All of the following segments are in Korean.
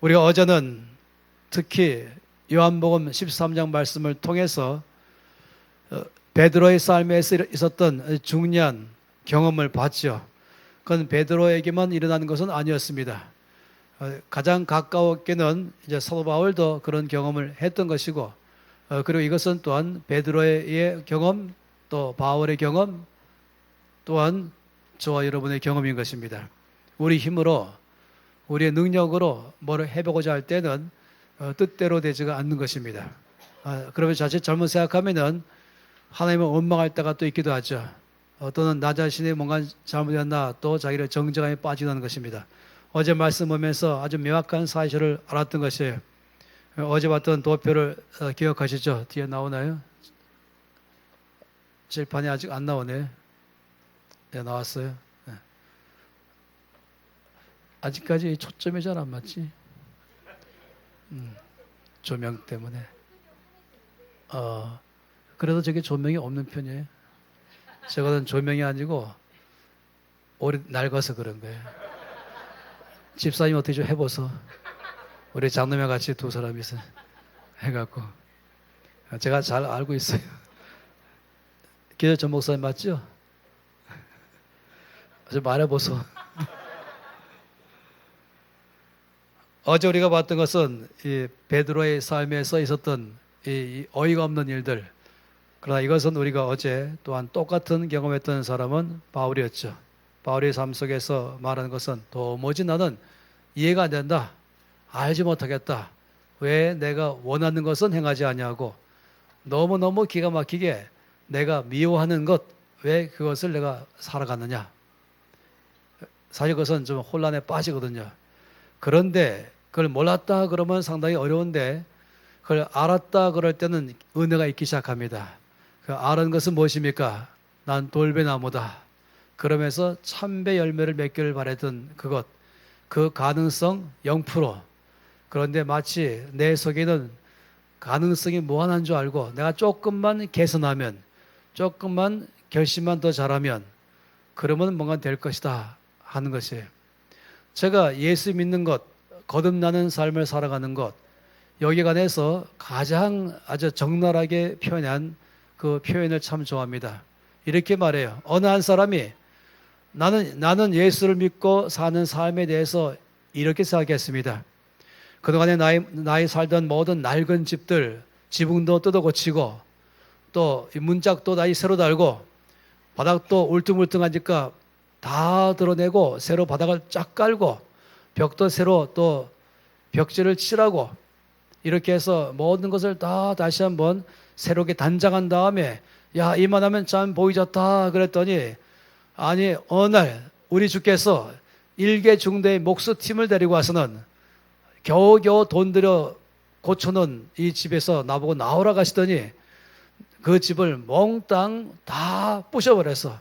우리가 어제는 특히 요한복음 13장 말씀을 통해서 베드로의 삶에 있었던 중요한 경험을 봤죠. 그건 베드로에게만 일어나는 것은 아니었습니다. 가장 가까웠게는 이제 사도 바울도 그런 경험을 했던 것이고, 그리고 이것은 또한 베드로의 경험, 또 바울의 경험, 또한 저와 여러분의 경험인 것입니다. 우리 힘으로, 우리의 능력으로 뭐를 해보고자 할 때는 뜻대로 되지가 않는 것입니다. 그러면 자칫 잘못 생각하면은 하나님을 원망할 때가 또 있기도 하죠. 또는 나 자신이 뭔가 잘못했나 또 자기를 정죄감에 빠지는 것입니다. 어제 말씀 보면서 아주 명확한 사실을 알았던 것이에요. 어제 봤던 도표를 기억하시죠? 뒤에 나오나요? 칠판이 아직 안 나오네. 네, 나왔어요. 네. 아직까지 초점이 잘 안 맞지? 조명 때문에. 그래도 저게 조명이 없는 편이에요. 저거는 조명이 아니고 오래 낡아서 그런 거예요. 집사님 어떻게 좀 해보소. 우리 장로님 같이 두 사람이서 해갖고 제가 잘 알고 있어요. 기도 전 목사님 맞죠? 좀 말해보소. 어제 우리가 봤던 것은 이 베드로의 삶에서 있었던 이 어이가 없는 일들. 그러나 이것은 우리가 어제 또한 똑같은 경험했던 사람은 바울이었죠. 바울의 삶 속에서 말하는 것은 도무지 나는 이해가 안 된다. 알지 못하겠다. 왜 내가 원하는 것은 행하지 아니하고 너무너무 기가 막히게 내가 미워하는 것, 왜 그것을 내가 살아가느냐. 사실 그것은 좀 혼란에 빠지거든요. 그런데 그걸 몰랐다 그러면 상당히 어려운데 그걸 알았다 그럴 때는 은혜가 있기 시작합니다. 그 아는 것은 무엇입니까? 난 돌배나무다. 그러면서 참배 열매를 맺기를 바랬던 그것, 그 가능성 0%. 그런데 마치 내 속에는 가능성이 무한한 줄 알고 내가 조금만 개선하면, 조금만 결심만 더 잘하면 그러면 뭔가 될 것이다 하는 것이에요. 제가 예수 믿는 것, 거듭나는 삶을 살아가는 것, 여기에 관해서 가장 아주 적나라하게 표현한 그 표현을 참 좋아합니다. 이렇게 말해요. 어느 한 사람이 나는 예수를 믿고 사는 삶에 대해서 이렇게 생각했습니다. 그동안에 나이 살던 모든 낡은 집들, 지붕도 뜯어 고치고 또 문짝도 다시 새로 달고 바닥도 울퉁불퉁하니까 다 드러내고 새로 바닥을 쫙 깔고 벽도 새로 또 벽지를 칠하고 이렇게 해서 모든 것을 다 다시 한번 새롭게 단장한 다음에 야, 이만하면 참 보기 좋다 그랬더니 아니 어느 날 우리 주께서 일개 중대의 목수팀을 데리고 와서는 겨우겨우 돈 들여 고쳐놓은 이 집에서 나보고 나오라 가시더니 그 집을 몽땅 다 부셔버렸어.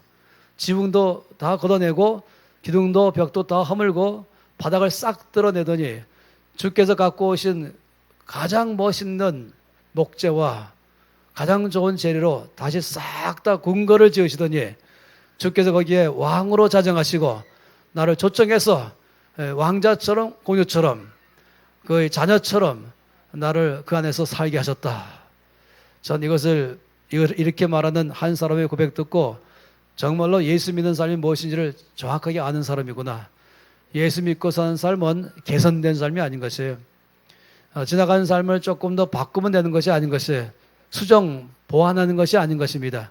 지붕도 다 걷어내고 기둥도 벽도 다 허물고 바닥을 싹 드러내더니 주께서 갖고 오신 가장 멋있는 목재와 가장 좋은 재료로 다시 싹 다 궁궐을 지으시더니 주께서 거기에 왕으로 자정하시고 나를 초청해서 왕자처럼 공주처럼 그 자녀처럼 나를 그 안에서 살게 하셨다. 전 이것을 이렇게 말하는 한 사람의 고백 듣고 정말로 예수 믿는 삶이 무엇인지를 정확하게 아는 사람이구나. 예수 믿고 사는 삶은 개선된 삶이 아닌 것이에요. 지나간 삶을 조금 더 바꾸면 되는 것이 아닌 것이에요. 수정, 보완하는 것이 아닌 것입니다.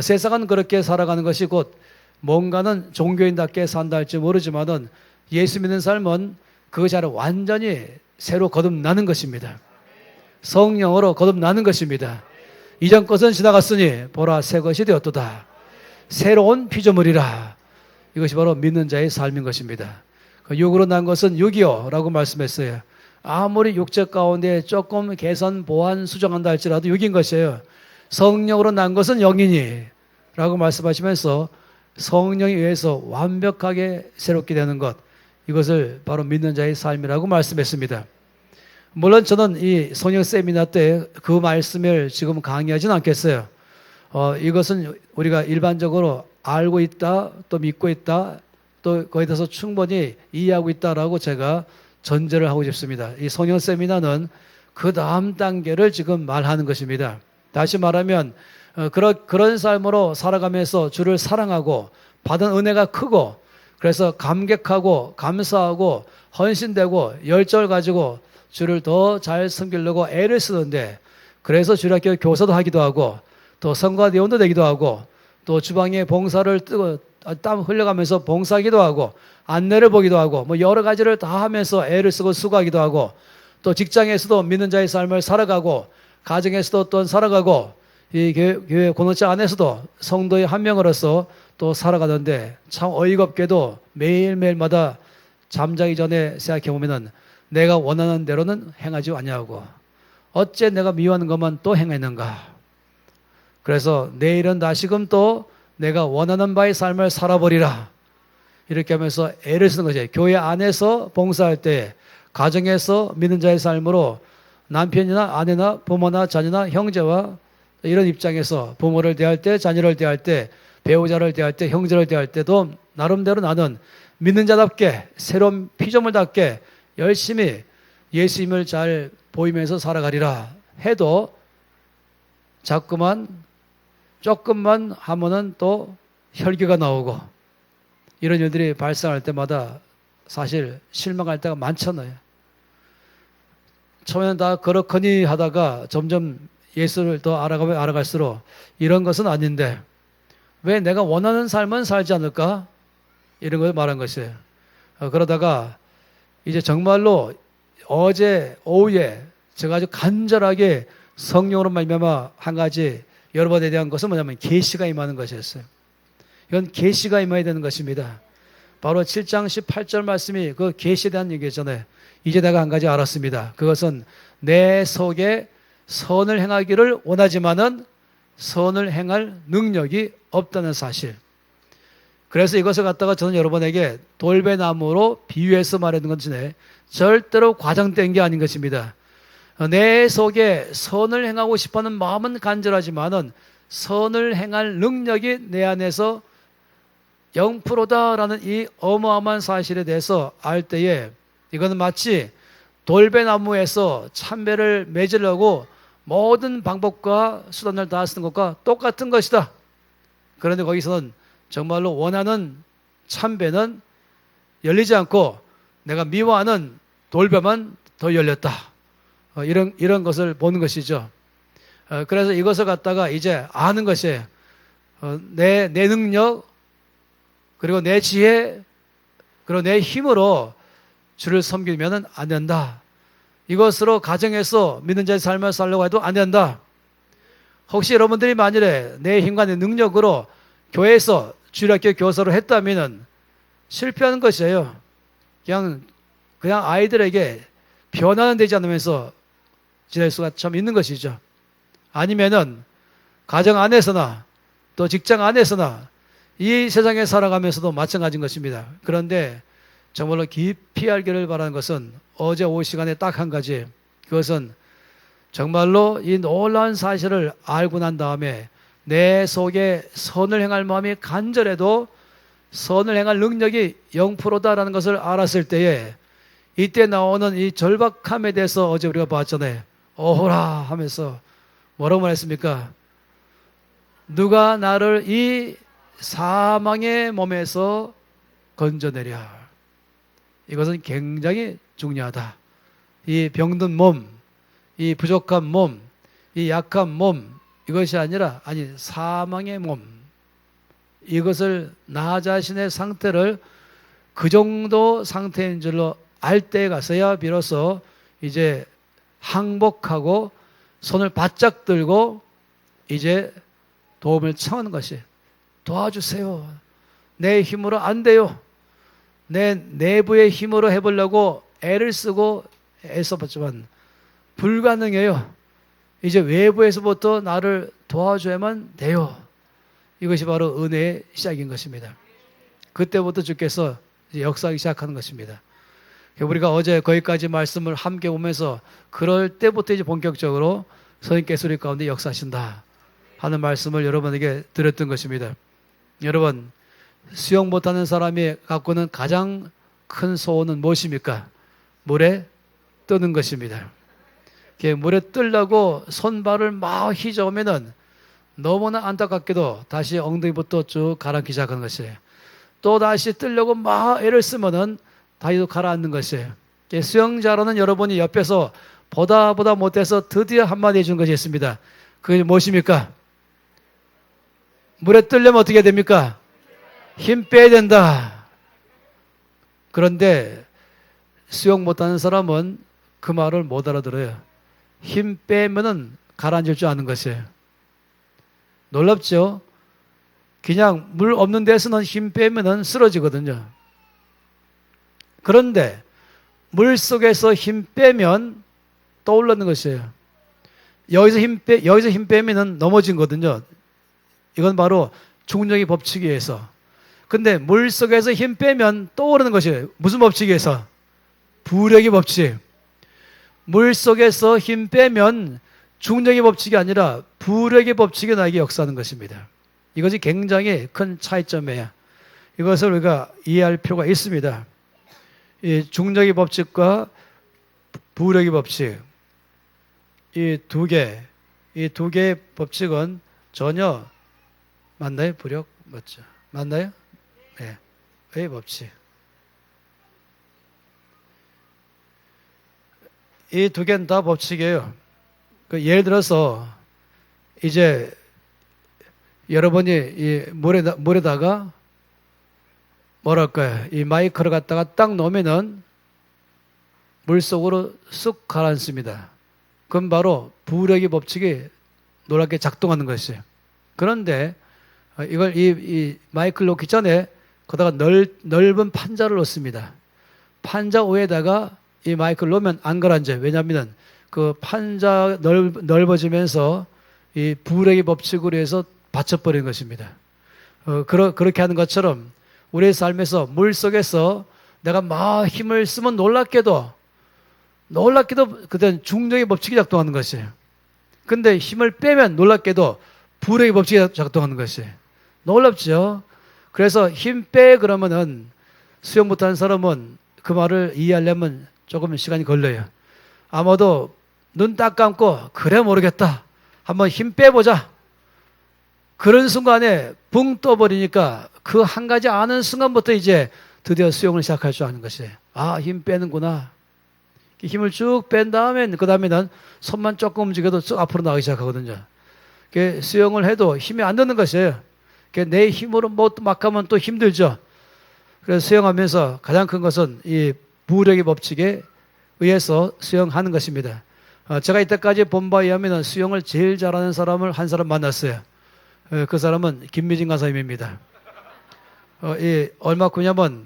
세상은 그렇게 살아가는 것이 곧 뭔가는 종교인답게 산다 할지 모르지만은 예수 믿는 삶은 그 자를 완전히 새로 거듭나는 것입니다. 성령으로 거듭나는 것입니다. 이전 것은 지나갔으니 보라 새 것이 되었도다. 새로운 피조물이라. 이것이 바로 믿는 자의 삶인 것입니다. 육으로 난 것은 육이요라고 말씀했어요. 아무리 육체 가운데 조금 개선, 보완, 수정한다 할지라도 육인 것이에요. 성령으로 난 것은 영이니 라고 말씀하시면서 성령에 의해서 완벽하게 새롭게 되는 것, 이것을 바로 믿는 자의 삶이라고 말씀했습니다. 물론 저는 이 성령 세미나 때 그 말씀을 지금 강의하지는 않겠어요. 이것은 우리가 일반적으로 알고 있다, 또 믿고 있다, 또 거기에 대해서 충분히 이해하고 있다라고 제가 전제를 하고 싶습니다. 이 소년 세미나는 그 다음 단계를 지금 말하는 것입니다. 다시 말하면 그런 삶으로 살아가면서 주를 사랑하고 받은 은혜가 크고 그래서 감격하고 감사하고 헌신되고 열정을 가지고 주를 더 잘 섬기려고 애를 쓰는데 그래서 주일학교 교사도 하기도 하고 또 성가 대원도 되기도 하고 또 주방에 봉사를 땀 흘려가면서 봉사하기도 하고 안내를 보기도 하고 뭐 여러 가지를 다 하면서 애를 쓰고 수고하기도 하고 또 직장에서도 믿는 자의 삶을 살아가고 가정에서도 또 살아가고 이 교회 공동체 안에서도 성도의 한 명으로서 또 살아가는데 참 어이가 없게도 매일매일마다 잠자기 전에 생각해 보면은 내가 원하는 대로는 행하지 아니하고 어째 내가 미워하는 것만 또 행했는가. 그래서 내일은 다시금 또 내가 원하는 바의 삶을 살아버리라. 이렇게 하면서 애를 쓰는 거죠. 교회 안에서 봉사할 때 가정에서 믿는 자의 삶으로 남편이나 아내나 부모나 자녀나 형제와 이런 입장에서 부모를 대할 때 자녀를 대할 때 배우자를 대할 때 형제를 대할 때도 나름대로 나는 믿는 자답게 새로운 피조물답게 열심히 예수님을 잘 보이면서 살아가리라 해도 자꾸만 조금만 하면은 또 혈기가 나오고 이런 일들이 발생할 때마다 사실 실망할 때가 많잖아요. 처음에는 다 그렇거니 하다가 점점 예수를 더 알아가면 알아갈수록 이런 것은 아닌데 왜 내가 원하는 삶은 살지 않을까? 이런 걸 말한 것이에요. 그러다가 이제 정말로 어제 오후에 제가 아주 간절하게 성령으로 말미암아 한 가지 여러분에 대한 것은 뭐냐면 계시가 임하는 것이었어요. 이건 계시가 임해야 되는 것입니다. 바로 7장 18절 말씀이 그 계시에 대한 얘기잖아요. 이제 내가 한 가지 알았습니다. 그것은 내 속에 선을 행하기를 원하지만은 선을 행할 능력이 없다는 사실. 그래서 이것을 갖다가 저는 여러분에게 돌배나무로 비유해서 말하는 것은 절대로 과장된 게 아닌 것입니다. 내 속에 선을 행하고 싶어하는 마음은 간절하지만은 선을 행할 능력이 내 안에서 0%다라는 이 어마어마한 사실에 대해서 알 때에 이거는 마치 돌배나무에서 참배를 맺으려고 모든 방법과 수단을 다 쓰는 것과 똑같은 것이다. 그런데 거기서는 정말로 원하는 참배는 열리지 않고 내가 미워하는 돌배만 더 열렸다. 이런 것을 보는 것이죠. 그래서 이것을 갖다가 이제 아는 것이에요. 내 능력, 그리고 내 지혜, 그리고 내 힘으로 주를 섬기면 안 된다. 이것으로 가정에서 믿는 자의 삶을 살려고 해도 안 된다. 혹시 여러분들이 만일에 내 힘과 내 능력으로 교회에서 주일학교 교사를 했다면 실패하는 것이에요. 그냥 아이들에게 변화는 되지 않으면서 지낼 수가 참 있는 것이죠. 아니면은 가정 안에서나 또 직장 안에서나 이 세상에 살아가면서도 마찬가지인 것입니다. 그런데 정말로 깊이 알기를 바라는 것은 어제 오후 시간에 딱 한 가지, 그것은 정말로 이 놀라운 사실을 알고 난 다음에 내 속에 선을 행할 마음이 간절해도 선을 행할 능력이 0%다라는 것을 알았을 때에 이때 나오는 이 절박함에 대해서 어제 우리가 봤잖아요. 어호라 하면서 뭐라고 말했습니까? 누가 나를 이 사망의 몸에서 건져내랴. 이것은 굉장히 중요하다. 이 병든 몸, 이 부족한 몸, 이 약한 몸, 이것이 아니라 사망의 몸, 이것을 나 자신의 상태를 그 정도 상태인 줄로 알 때에 가서야 비로소 이제 항복하고 손을 바짝 들고 이제 도움을 청하는 것이, 도와주세요. 내 힘으로 안 돼요. 내 내부의 힘으로 해보려고 애를 쓰고 애써봤지만 불가능해요. 이제 외부에서부터 나를 도와줘야만 돼요. 이것이 바로 은혜의 시작인 것입니다. 그때부터 주께서 이제 역사하기 시작하는 것입니다. 우리가 어제 거기까지 말씀을 함께 보면서 그럴 때부터 이제 본격적으로 선생님께서 우리 가운데 역사하신다 하는 말씀을 여러분에게 드렸던 것입니다. 여러분, 수영 못하는 사람이 갖고 있는 가장 큰 소원은 무엇입니까? 물에 뜨는 것입니다. 물에 뜨려고 손발을 막 휘저으면은 너무나 안타깝게도 다시 엉덩이부터 쭉 가라앉기 시작하는 것이에요. 또 다시 뜨려고 막 애를 쓰면은 다리도 가라앉는 것이에요. 수영자로는 여러분이 옆에서 보다 못해서 드디어 한마디 해준 것이 있습니다. 그게 무엇입니까? 물에 뜨려면 어떻게 됩니까? 힘 빼야 된다. 그런데 수영 못하는 사람은 그 말을 못 알아들어요. 힘 빼면은 가라앉을 줄 아는 것이에요. 놀랍죠? 그냥 물 없는 데서는 힘 빼면은 쓰러지거든요. 그런데 물 속에서 힘 빼면 떠올르는 것이에요. 여기서 힘 빼면은 넘어진거든요. 이건 바로 중력의 법칙에 의해서. 근데 물 속에서 힘 빼면 떠오르는 것이에요. 무슨 법칙에 의해서? 부력의 법칙. 물 속에서 힘 빼면 중력의 법칙이 아니라 부력의 법칙이 나에게 역사하는 것입니다. 이것이 굉장히 큰 차이점이에요. 이것을 우리가 이해할 필요가 있습니다. 이 중력의 법칙과 부력의 법칙, 이 두 개의 법칙은 전혀 맞나요? 부력 맞죠? 맞나요? 네. 의 법칙. 이 두 개는 다 법칙이에요. 예를 들어서 이제 여러분이 이 물에다가 뭐랄까요? 이 마이크를 갖다가 딱 놓으면은 물 속으로 쑥 가라앉습니다. 그건 바로 부력의 법칙이 놀랍게 작동하는 것이에요. 그런데 이걸 이 마이크를 놓기 전에 거기다가 넓은 판자를 놓습니다. 판자 위에다가 이 마이크를 놓으면 안 가라앉아요. 왜냐하면 그 판자 넓어지면서 이 부력의 법칙으로 해서 받쳐버리는 것입니다. 그렇게 하는 것처럼 우리의 삶에서 물 속에서 내가 막 힘을 쓰면 놀랍게도 그때는 중력의 법칙이 작동하는 것이에요. 근데 힘을 빼면 놀랍게도 부력의 법칙이 작동하는 것이에요. 놀랍죠? 그래서 힘 빼 그러면은 수영 못하는 사람은 그 말을 이해하려면 조금 시간이 걸려요. 아마도 눈 딱 감고 그래 모르겠다. 한번 힘 빼보자. 그런 순간에 붕 떠버리니까 그 한 가지 아는 순간부터 이제 드디어 수영을 시작할 줄 아는 것이에요. 아, 힘 빼는구나. 힘을 쭉 뺀 다음엔 그 다음에는 손만 조금 움직여도 쭉 앞으로 나가기 시작하거든요. 수영을 해도 힘이 안 드는 것이에요. 내 힘으로 뭐 막 하면 또 힘들죠. 그래서 수영하면서 가장 큰 것은 이 부력의 법칙에 의해서 수영하는 것입니다. 제가 이때까지 본 바에 의하면 수영을 제일 잘하는 사람을 한 사람 만났어요. 그 사람은 김미진 간사님입니다. 얼마큼이냐면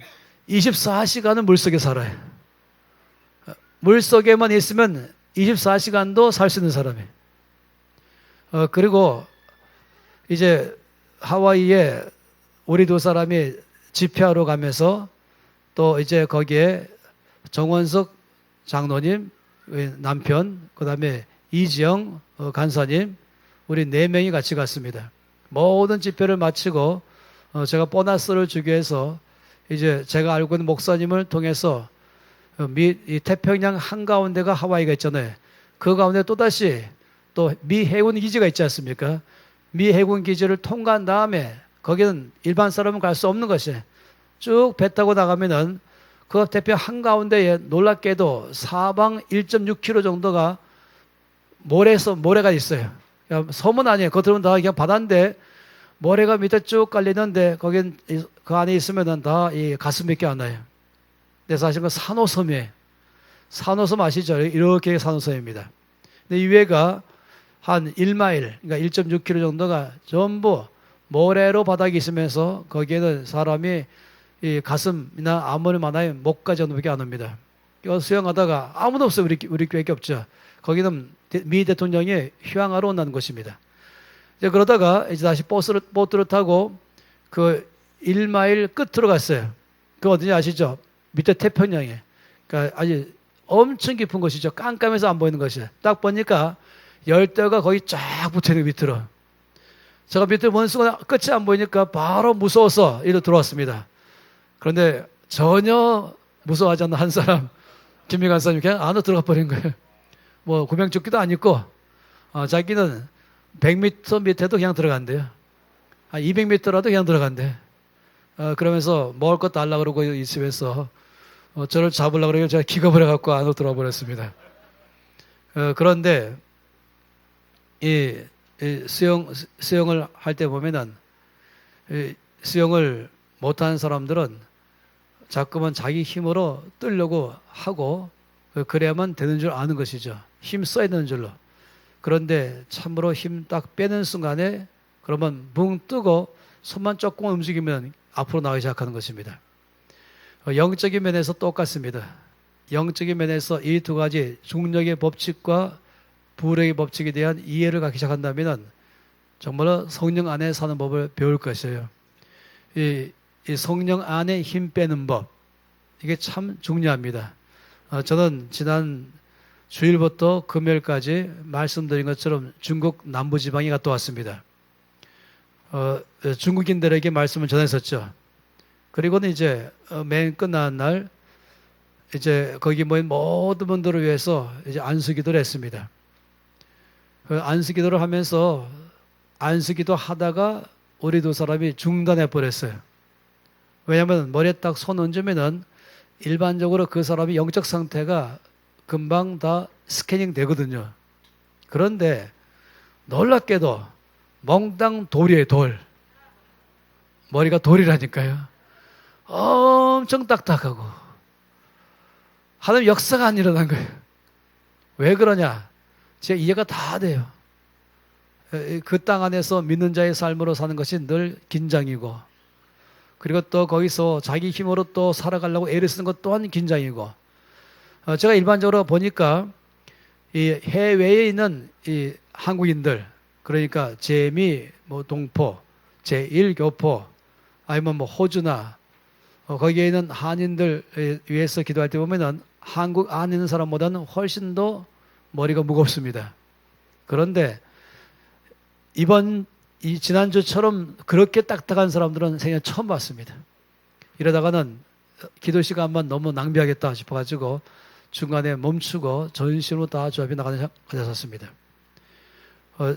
24시간은 물속에 살아요. 물속에만 있으면 24시간도 살 수 있는 사람이에요. 그리고 이제 하와이에 우리 두 사람이 집회하러 가면서 또 이제 거기에 정원석 장로님, 남편, 그 다음에 이지영 간사님, 우리 4명이 같이 갔습니다. 모든 집회를 마치고 제가 보너스를 주기 위해서 이제 제가 알고 있는 목사님을 통해서 이 태평양 한가운데가 하와이가 있잖아요. 그 가운데 또다시 또 미 해군 기지가 있지 않습니까? 미 해군 기지를 통과한 다음에 거기는 일반 사람은 갈 수 없는 것이에요. 쭉 배 타고 나가면은 그 태평양 한가운데에 놀랍게도 사방 1.6km 정도가 모래가 있어요. 섬은 아니에요. 겉으로는 다 그냥 바다인데 모래가 밑에 쭉 깔리는데 거긴 그 안에 있으면은 다 이 가슴밖에 안 나요. 근데 사실 은 산호섬이에요. 산호섬 아시죠? 이렇게 산호섬입니다. 근데 이 위에가 한 1마일, 그러니까 1.6km 정도가 전부 모래로 바닥이 있으면서 거기에는 사람이 이 가슴이나 아무리 많아요. 목까지 정도밖에 안 옵니다. 수영하다가 아무도 없어요. 우리 교회밖에 없죠. 거기는 미 대통령이 휴양하러 온다는 곳입니다. 이제 그러다가 이제 다시 보트를 타고 그 1마일 끝으로 갔어요. 그 어디냐 아시죠? 밑에 태평양에. 그러니까 아주 엄청 깊은 곳이죠. 깜깜해서 안 보이는 것이에요. 딱 보니까 열대가 거의 쫙 붙어있는 밑으로. 제가 밑에 보는 순간 끝이 안 보이니까 바로 무서워서 이리로 들어왔습니다. 그런데 전혀 무서워하지 않는 한 사람, 김미 간사님 그냥 안으로 들어가 버린 거예요. 뭐 구명조끼도 안 입고 자기는 100m 밑에도 그냥 들어간대요. 한 200m라도 그냥 들어간대. 그러면서 먹을 것 달라 그러고 있으면서 저를 잡으려고 그러고 제가 기겁을 해갖고 안으로 들어와 버렸습니다. 그런데 이 수영을 할 때 보면은 수영을 못하는 사람들은 자꾸만 자기 힘으로 뜨려고 하고 그래야만 되는 줄 아는 것이죠. 힘 써야 되는 줄로. 그런데 참으로 힘 딱 빼는 순간에 그러면 붕 뜨고 손만 조금 움직이면 앞으로 나가기 시작하는 것입니다. 영적인 면에서 똑같습니다. 영적인 면에서 이 두 가지 중력의 법칙과 부력의 법칙에 대한 이해를 갖기 시작한다면 정말로 성령 안에 사는 법을 배울 것이에요. 이 성령 안에 힘 빼는 법, 이게 참 중요합니다. 저는 지난 주일부터 금요일까지 말씀드린 것처럼 중국 남부지방에 갔다 왔습니다. 중국인들에게 말씀을 전했었죠. 그리고는 이제 맨 끝나는 날 이제 거기 모인 모든 분들을 위해서 이제 안수기도를 했습니다. 안수기도를 하면서 안수기도 하다가 우리 두 사람이 중단해 버렸어요. 왜냐하면 머리에 딱 손 얹으면은 일반적으로 그 사람이 영적 상태가 금방 다 스캐닝 되거든요. 그런데 놀랍게도 몽땅 돌이에요, 돌. 머리가 돌이라니까요. 엄청 딱딱하고 하나님 역사가 안 일어난 거예요. 왜 그러냐? 제가 이해가 다 돼요. 그 땅 안에서 믿는 자의 삶으로 사는 것이 늘 긴장이고, 그리고 또 거기서 자기 힘으로 또 살아가려고 애를 쓰는 것 또한 긴장이고, 제가 일반적으로 보니까 이 해외에 있는 이 한국인들, 그러니까 제미, 뭐 동포, 제1교포, 아니면 뭐 호주나 거기에 있는 한인들 위해서 기도할 때 보면은 한국 안에 있는 사람보다는 훨씬 더 머리가 무겁습니다. 그런데 이 지난주처럼 그렇게 딱딱한 사람들은 생애 처음 봤습니다. 이러다가는 기도 시간만 너무 낭비하겠다 싶어가지고 중간에 멈추고 전신으로 다 조합이 나가는 가졌습니다.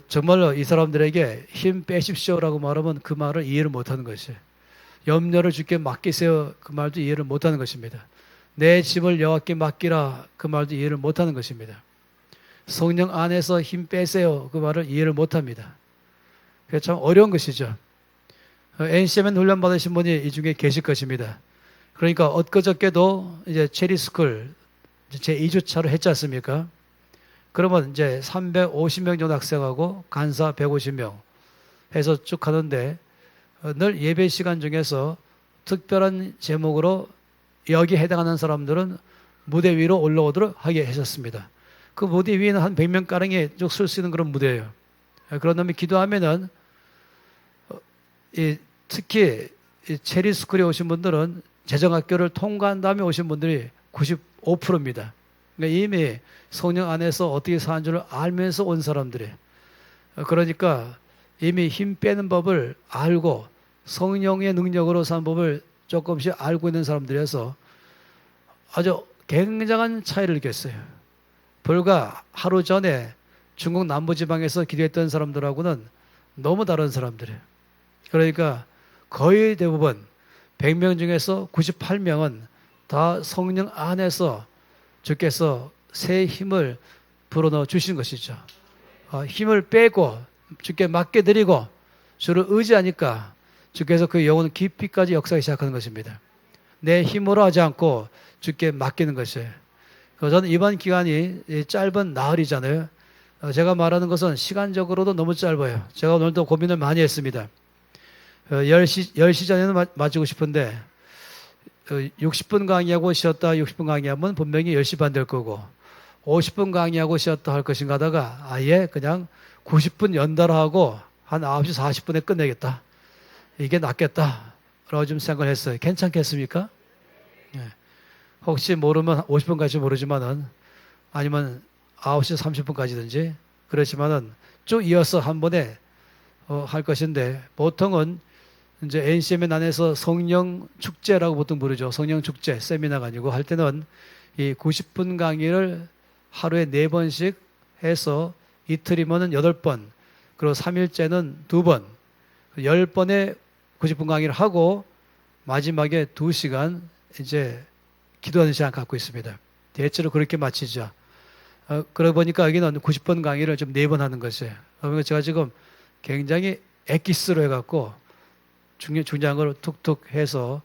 정말로 이 사람들에게 힘 빼십시오라고 말하면 그 말을 이해를 못하는 것이에요. 염려를 주께 맡기세요, 그 말도 이해를 못하는 것입니다. 내 짐을 여호와께 맡기라, 그 말도 이해를 못하는 것입니다. 성령 안에서 힘 빼세요, 그 말을 이해를 못합니다. 그게 참 어려운 것이죠. NCMN 훈련 받으신 분이 이 중에 계실 것입니다. 그러니까 엊그저께도 이제 체리스쿨 제 2주차로 했지 않습니까? 그러면 이제 350명 정도 학생하고 간사 150명 해서 쭉 하는데 늘 예배 시간 중에서 특별한 제목으로 여기 해당하는 사람들은 무대 위로 올라오도록 하게 하셨습니다. 그 무대 위에는 한 100명가량이 쭉 설 수 있는 그런 무대예요. 그런 놈이 기도하면은 특히 체리스쿨에 오신 분들은 재정학교를 통과한 다음에 오신 분들이 95%입니다. 그러니까 이미 성령 안에서 어떻게 사는 줄 알면서 온 사람들이에요. 그러니까 이미 힘 빼는 법을 알고 성령의 능력으로 사는 법을 조금씩 알고 있는 사람들이어서 아주 굉장한 차이를 느꼈어요. 불과 하루 전에 중국 남부지방에서 기도했던 사람들하고는 너무 다른 사람들이에요. 그러니까 거의 대부분 100명 중에서 98명은 다 성령 안에서 주께서 새 힘을 불어넣어 주신 것이죠. 힘을 빼고 주께 맡겨드리고 주를 의지하니까 주께서 그 영혼 깊이까지 역사하기 시작하는 것입니다. 내 힘으로 하지 않고 주께 맡기는 것이에요. 저는 이번 기간이 짧은 나흘이잖아요. 제가 말하는 것은 시간적으로도 너무 짧아요. 제가 오늘도 고민을 많이 했습니다. 10시 전에는 마치고 싶은데 60분 강의하고 쉬었다 60분 강의하면 분명히 10시 반 될 거고 50분 강의하고 쉬었다 할 것인가 하다가 아예 그냥 90분 연달아하고 한 9시 40분에 끝내겠다. 이게 낫겠다 라고 좀 생각을 했어요. 괜찮겠습니까? 네. 혹시 모르면 50분까지 모르지만은 아니면 9시 30분까지든지 그렇지만은 쭉 이어서 한 번에 할 것인데 보통은 이제 NCMN 안에서 성령 축제라고 보통 부르죠. 성령 축제 세미나가 아니고 할 때는 이 90분 강의를 하루에 4번씩 해서 이틀이면은 8번, 그리고 3일째는 2번, 10번의 90분 강의를 하고 마지막에 2시간 이제 기도하는 시간 갖고 있습니다. 대체로 그렇게 마치죠. 그러다 보니까 여기는 90분 강의를 좀 4번 하는 것이에요. 그러니까 제가 지금 굉장히 엑기스로 해갖고 중요한 걸 툭툭 해서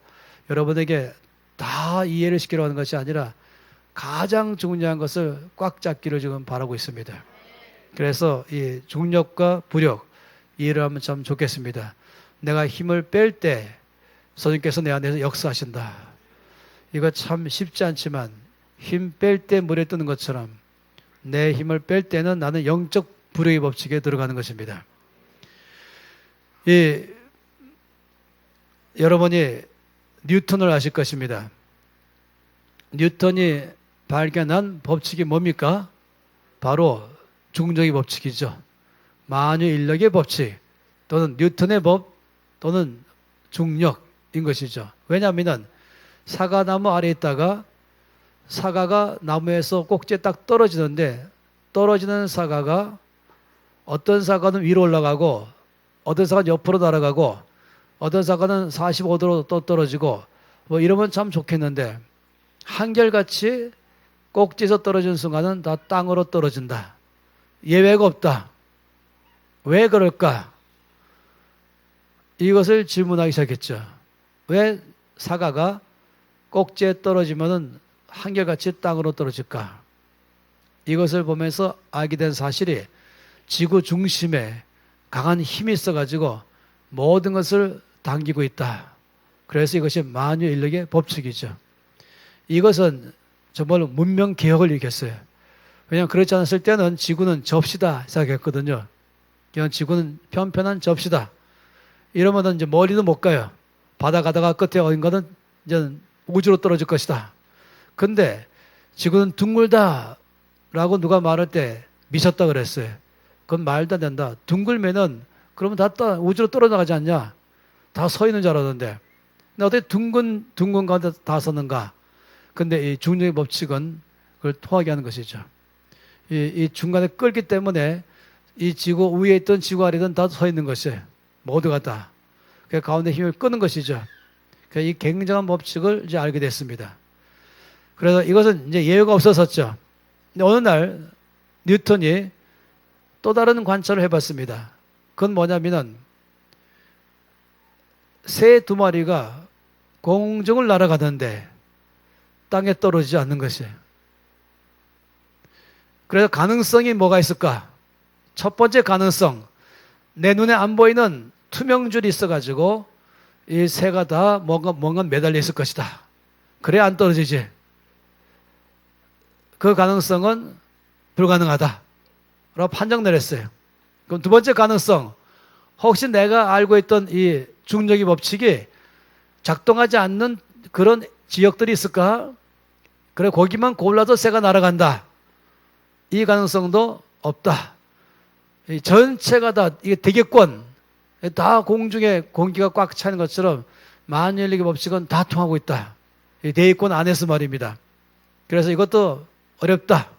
여러분에게 다 이해를 시키려고 하는 것이 아니라 가장 중요한 것을 꽉 잡기를 지금 바라고 있습니다. 그래서 이 중력과 부력 이해를 하면 참 좋겠습니다. 내가 힘을 뺄 때 선생님께서 내 안에서 역사하신다. 이거 참 쉽지 않지만 힘 뺄 때 물에 뜨는 것처럼 내 힘을 뺄 때는 나는 영적 부력의 법칙에 들어가는 것입니다. 여러분이 뉴턴을 아실 것입니다. 뉴턴이 발견한 법칙이 뭡니까? 바로 중력의 법칙이죠. 만유인력의 법칙 또는 뉴턴의 법 또는 중력인 것이죠. 왜냐하면 사과나무 아래에 있다가 사과가 나무에서 꼭지에 딱 떨어지는데 떨어지는 사과가 어떤 사과는 위로 올라가고 어떤 사과는 옆으로 날아가고 어떤 사과는 45도로 또 떨어지고 뭐 이러면 참 좋겠는데 한결같이 꼭지에서 떨어지는 순간은 다 땅으로 떨어진다. 예외가 없다. 왜 그럴까? 이것을 질문하기 시작했죠. 왜 사과가 꼭지에 떨어지면은 한결같이 땅으로 떨어질까? 이것을 보면서 알게 된 사실이 지구 중심에 강한 힘이 있어가지고 모든 것을 당기고 있다. 그래서 이것이 만유인력의 법칙이죠. 이것은 정말로 문명 개혁을 일으켰어요. 왜냐하면 그렇지 않았을 때는 지구는 접시다 생각했거든요. 그냥 지구는 편편한 접시다. 이러면 이제 멀리도 못 가요. 바다 가다가 끝에 어딘가는 이제 우주로 떨어질 것이다. 근데 지구는 둥글다라고 누가 말할 때 미쳤다 그랬어요. 그건 말도 안 된다. 둥글면은 그러면 다 우주로 떨어나가지 않냐? 다 서 있는 줄 알았는데. 근데 어떻게 둥근 가운데 다 섰는가? 근데 이 중력의 법칙은 그걸 통하게 하는 것이죠. 이 중간에 끌기 때문에 이 지구 위에 있던 지구 아래든 다 서 있는 것이에요. 모두가 다. 그 가운데 힘을 끄는 것이죠. 이 굉장한 법칙을 이제 알게 됐습니다. 그래서 이것은 이제 예외가 없었었죠. 근데 어느 날 뉴턴이 또 다른 관찰을 해봤습니다. 그건 뭐냐면은 새 2마리가 공중을 날아가는데 땅에 떨어지지 않는 것이에요. 그래서 가능성이 뭐가 있을까? 첫 번째 가능성, 내 눈에 안 보이는 투명줄이 있어가지고 이 새가 다 뭔가 매달려 있을 것이다. 그래 안 떨어지지. 그 가능성은 불가능하다. 라고 판정 내렸어요. 그럼 두 번째 가능성, 혹시 내가 알고 있던 이 중력의 법칙이 작동하지 않는 그런 지역들이 있을까? 그래 거기만 골라서 새가 날아간다. 이 가능성도 없다. 이 전체가 다 이게 대기권 다 공중에 공기가 꽉 차는 것처럼 만유인력의 법칙은 다 통하고 있다. 이 대기권 안에서 말입니다. 그래서 이것도 어렵다.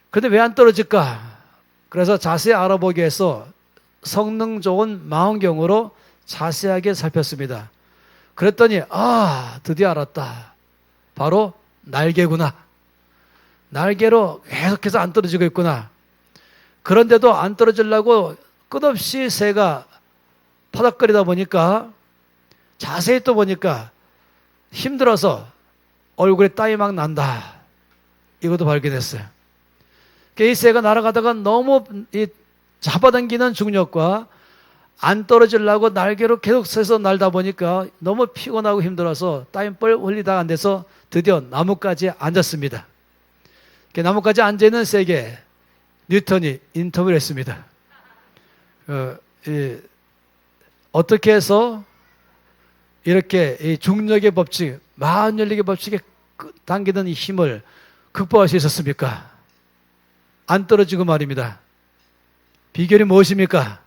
그런데 왜 안 떨어질까? 그래서 자세히 알아보기 위해서 성능 좋은 망원경으로 자세하게 살폈습니다. 그랬더니 드디어 알았다. 바로 날개구나. 날개로 계속해서 안 떨어지고 있구나. 그런데도 안 떨어지려고 끝없이 새가 파닥거리다 보니까 자세히 또 보니까 힘들어서 얼굴에 땀이 막 난다. 이것도 발견했어요. 이 새가 날아가다가 너무 잡아당기는 중력과 안 떨어지려고 날개로 계속 서서 날다 보니까 너무 피곤하고 힘들어서 땀이 뻘 흘리다가 안 돼서 드디어 나뭇가지에 앉았습니다. 나뭇가지에 앉아있는 새에게 뉴턴이 인터뷰를 했습니다. 어떻게 해서 이렇게 이 중력의 법칙, 만연력의 법칙에 당기는 이 힘을 극복할 수 있었습니까? 안 떨어지고 말입니다. 비결이 무엇입니까?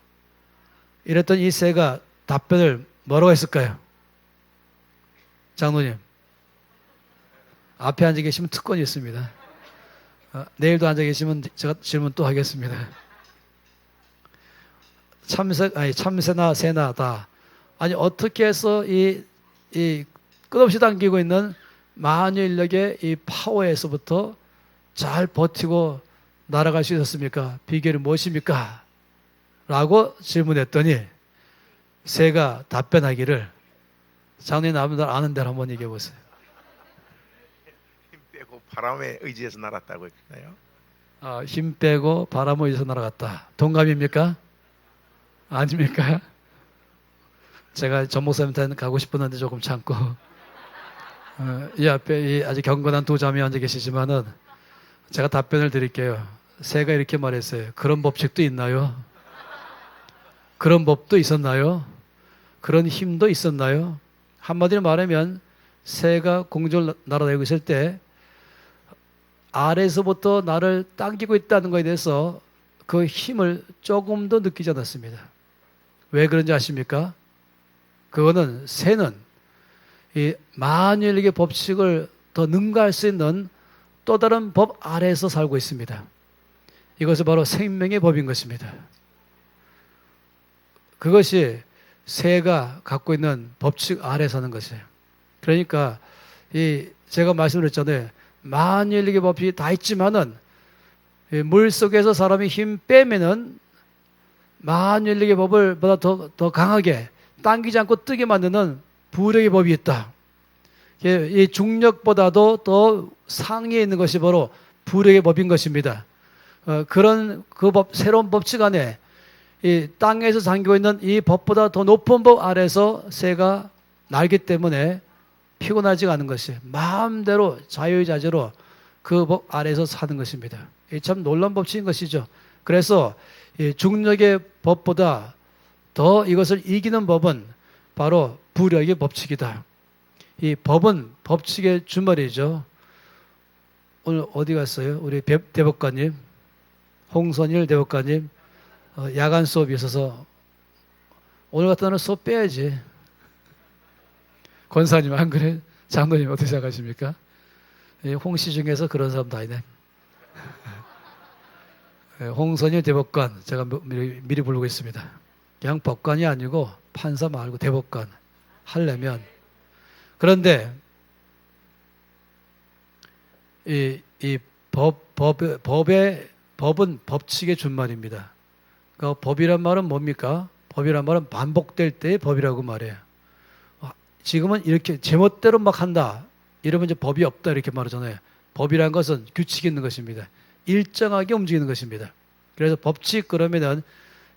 이랬더니 이 새가 답변을 뭐라고 했을까요? 장로님. 앞에 앉아 계시면 특권이 있습니다. 내일도 앉아 계시면 제가 질문 또 하겠습니다. 참새나 새나 다. 아니, 어떻게 해서 이 끝없이 당기고 있는 만유 인력의 이 파워에서부터 잘 버티고 날아갈 수 있었습니까? 비결이 무엇입니까? 라고 질문했더니 새가 답변하기를, 장로님 아는 대로 한번 얘기해 보세요. 힘 빼고 바람에 의지해서 날았다고 했나요? 힘 빼고 바람을 의해서 날아갔다. 동감입니까? 아닙니까? 제가 전 목사님한테는 가고 싶었는데 조금 참고, 이 앞에 아주 경건한 두 자매 앉아 계시지만은 제가 답변을 드릴게요. 새가 이렇게 말했어요. 그런 법칙도 있나요? 그런 법도 있었나요? 그런 힘도 있었나요? 한마디로 말하면 새가 공중을 날아다니고 있을 때 아래에서부터 나를 당기고 있다는 것에 대해서 그 힘을 조금도 느끼지 않았습니다. 왜 그런지 아십니까? 그거는 새는 이 만유인력의 법칙을 더 능가할 수 있는 또 다른 법 아래에서 살고 있습니다. 이것이 바로 생명의 법인 것입니다. 그것이 새가 갖고 있는 법칙 아래 사는 것이에요. 그러니까 제가 말씀드렸잖아요. 만유인력의 법칙이 다 있지만은 물 속에서 사람이 힘 빼면은 만유인력의 법을 보다 더 강하게 당기지 않고 뜨게 만드는 부력의 법이 있다. 이 중력보다도 더 상위에 있는 것이 바로 부력의 법인 것입니다. 그런 새로운 법칙 안에 이 땅에서 잠기고 있는 이 법보다 더 높은 법 아래서 새가 날기 때문에 피곤하지가 않은 것이 마음대로 자유자재로 그 법 아래에서 사는 것입니다. 참 놀라운 법칙인 것이죠. 그래서 이 중력의 법보다 더 이것을 이기는 법은 바로 부력의 법칙이다. 이 법은 법칙의 주말이죠. 오늘 어디 갔어요? 우리 대법관님, 홍선일 대법관님, 야간 수업이 있어서 오늘 같은 날은 수업 빼야지. 권사님 안 그래? 장로님 어떻게 생각하십니까? 홍씨 중에서 그런 사람 다 있네. 홍선일 대법관 제가 미리 부르고 있습니다. 그냥 법관이 아니고 판사 말고 대법관 하려면. 그런데 법은 법칙의 준말입니다. 그러니까 법이란 말은 뭡니까? 법이란 말은 반복될 때의 법이라고 말해요. 지금은 이렇게 제멋대로 막 한다. 이러면 이제 법이 없다 이렇게 말하잖아요. 법이란 것은 규칙이 있는 것입니다. 일정하게 움직이는 것입니다. 그래서 법칙 그러면은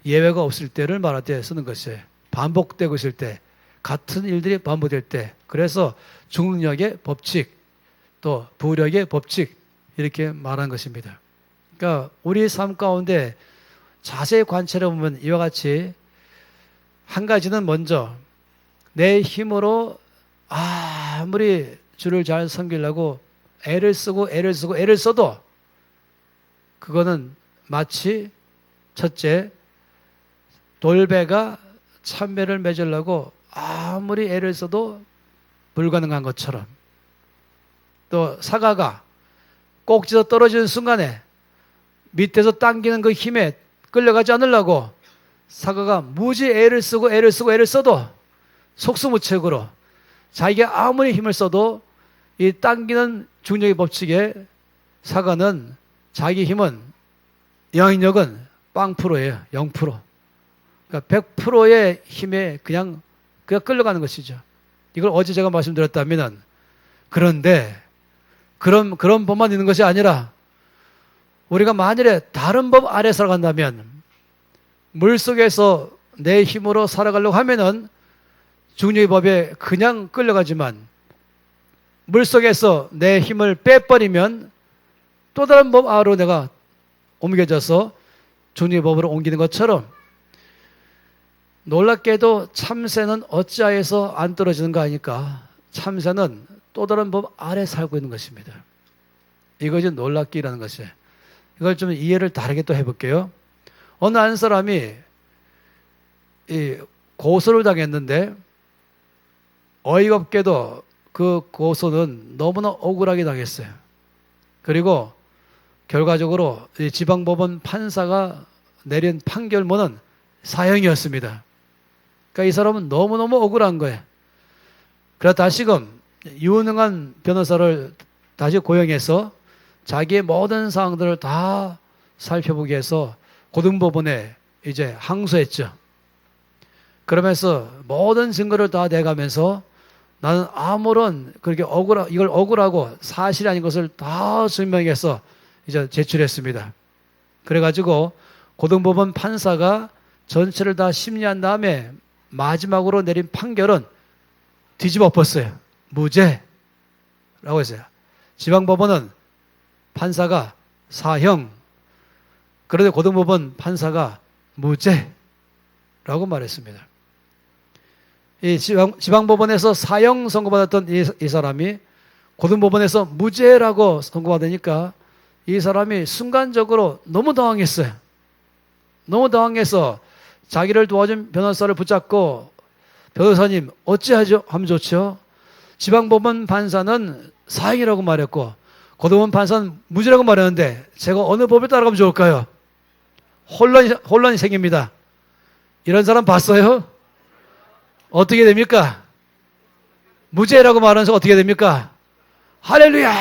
예외가 없을 때를 말할 때 쓰는 것이에요. 반복되고 있을 때, 같은 일들이 반복될 때. 그래서 중력의 법칙, 또 부력의 법칙 이렇게 말하는 것입니다. 그러니까 우리 삶 가운데 자세히 관찰해 보면 이와 같이 한 가지는 먼저 내 힘으로 아무리 주를 잘 섬기려고 애를 써도 그거는 마치 첫째 돌배가 참배를 맺으려고 아무리 애를 써도 불가능한 것처럼, 또 사과가 꼭지에서 떨어지는 순간에 밑에서 당기는 그 힘에 끌려가지 않으려고 사과가 무지 애를 써도 속수무책으로 자기가 아무리 힘을 써도 이 당기는 중력의 법칙에 사과는 자기 힘은 영향력은 0%예요. 0%. 그러니까 100%의 힘에 그냥 끌려가는 것이죠. 이걸 어제 제가 말씀드렸다면, 그런데 그런 법만 있는 것이 아니라 우리가 만일에 다른 법 아래 살아간다면, 물속에서 내 힘으로 살아가려고 하면은 중력의 법에 그냥 끌려가지만, 물속에서 내 힘을 빼버리면 또 다른 법 아래로 내가 옮겨져서 중력의 법으로 옮기는 것처럼, 놀랍게도 참새는 어찌하여서 안 떨어지는가 하니까 참새는 또 다른 법 아래 살고 있는 것입니다. 이것이 놀랍기라는 것이에요. 이걸 좀 이해를 다르게 또 해볼게요. 어느 한 사람이 고소를 당했는데 어이가 없게도 그 고소는 너무나 억울하게 당했어요. 그리고 결과적으로 이 지방법원 판사가 내린 판결문은 사형이었습니다. 그러니까 이 사람은 너무너무 억울한 거예요. 그래서 다시금 유능한 변호사를 다시 고용해서 자기의 모든 사항들을 다 살펴보기 위해서 고등법원에 이제 항소했죠. 그러면서 모든 증거를 다 내가면서 나는 아무런 그렇게 이걸 억울하고 사실이 아닌 것을 다 증명해서 이제 제출했습니다. 그래가지고 고등법원 판사가 전체를 다 심리한 다음에 마지막으로 내린 판결은 뒤집어 엎었어요. 무죄라고 했어요. 지방법원은 판사가 사형, 그런데 고등법원 판사가 무죄라고 말했습니다. 이 지방법원에서 사형 선고받았던 이 사람이 고등법원에서 무죄라고 선고받으니까 이 사람이 순간적으로 너무 당황했어요. 너무 당황해서 자기를 도와준 변호사를 붙잡고 변호사님 어찌하죠? 하면 좋죠. 지방법원 판사는 사형이라고 말했고 고등법원 판사는 무죄라고 말했는데 제가 어느 법을 따라가면 좋을까요? 혼란이 생깁니다. 이런 사람 봤어요? 어떻게 됩니까? 무죄라고 말하면서 어떻게 됩니까? 할렐루야!